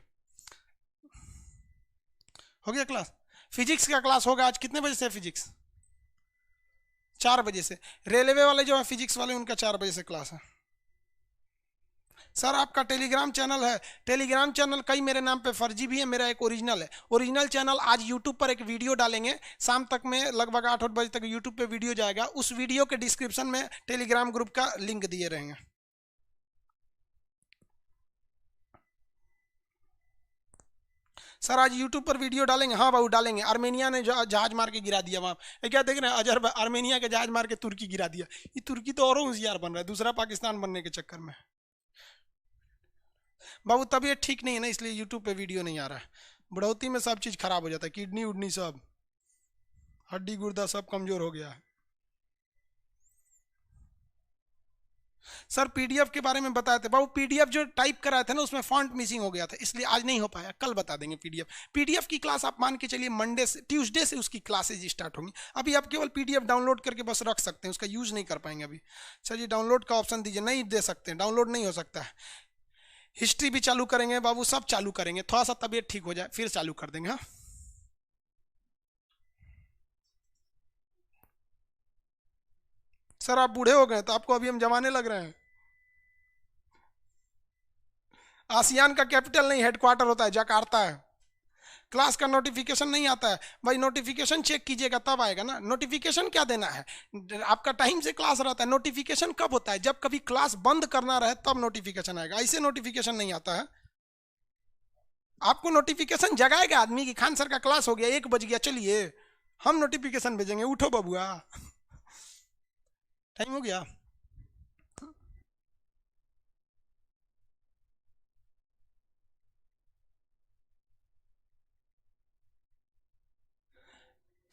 हो गया क्लास। फिजिक्स का क्लास होगा आज कितने बजे से? फिजिक्स 4 बजे से। रेलवे वाले जो है फिजिक्स वाले, उनका 4 बजे से क्लास है। सर आपका टेलीग्राम चैनल है, टेलीग्राम चैनल कई मेरे नाम पे फर्जी भी है, मेरा एक ओरिजिनल है। ओरिजिनल चैनल आज यूट्यूब पर एक वीडियो डालेंगे शाम तक में, लगभग 8-8 बजे तक यूट्यूब पे वीडियो जाएगा। उस वीडियो के डिस्क्रिप्शन में टेलीग्राम ग्रुप का लिंक दिए रहेंगे। सर आज यूट्यूब पर वीडियो डालेंगे, हाँ बाबू डालेंगे। आर्मेनिया ने जहाज मार के गिरा दिया वहाँ, ये क्या देख रहे हैं? आर्मेनिया के जहाज मार के तुर्की गिरा दिया। ये तुर्की तो और होशियार बन रहा है दूसरा पाकिस्तान बनने के चक्कर में। बाबू तबीयत ठीक नहीं है ना, इसलिए यूट्यूब पे वीडियो नहीं आ रहा है। बुढ़ौती में सब चीज़ खराब हो जाता है, किडनी उडनी सब, हड्डी गुर्दा सब कमजोर हो गया है। सर पीडीएफ के बारे में बताए थे बाबू, पीडीएफ जो टाइप कराए थे ना उसमें फॉन्ट मिसिंग हो गया था, इसलिए आज नहीं हो पाया, कल बता देंगे पीडीएफ। पीडीएफ की क्लास आप मान के चलिए मंडे से, ट्यूसडे से उसकी क्लासेज स्टार्ट होंगी। अभी आप केवल पीडीएफ डाउनलोड करके बस रख सकते हैं, उसका यूज नहीं कर पाएंगे अभी। चलिए डाउनलोड का ऑप्शन दीजिए, नहीं दे सकते, डाउनलोड नहीं हो सकता है। हिस्ट्री भी चालू करेंगे बाबू, सब चालू करेंगे, थोड़ा सा तबीयत ठीक हो जाए फिर चालू कर देंगे। हाँ सर आप बूढ़े हो गए तो आपको अभी हम जमाने लग रहे हैं। आसियान का कैपिटल नहीं, हेडक्वार्टर होता है जकार्ता है। क्लास का नोटिफिकेशन नहीं आता है भाई, नोटिफिकेशन चेक कीजिएगा तब आएगा ना। नोटिफिकेशन क्या देना है, आपका टाइम से क्लास रहता है। नोटिफिकेशन कब होता है? जब कभी क्लास बंद करना रहे तब नोटिफिकेशन आएगा, ऐसे नोटिफिकेशन नहीं आता है। आपको नोटिफिकेशन जगाएगा आदमी की खान सर का क्लास हो गया, 1 बज गया, चलिए हम नोटिफिकेशन भेजेंगे, उठो बबुआ टाइम हो गया।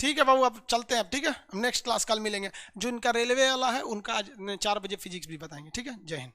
ठीक है बाबू, अब चलते हैं अब, ठीक है, हम नेक्स्ट क्लास कल मिलेंगे। जो इनका रेलवे वाला है उनका आज 4 बजे फिजिक्स भी बताएंगे, ठीक है। जय हिंद।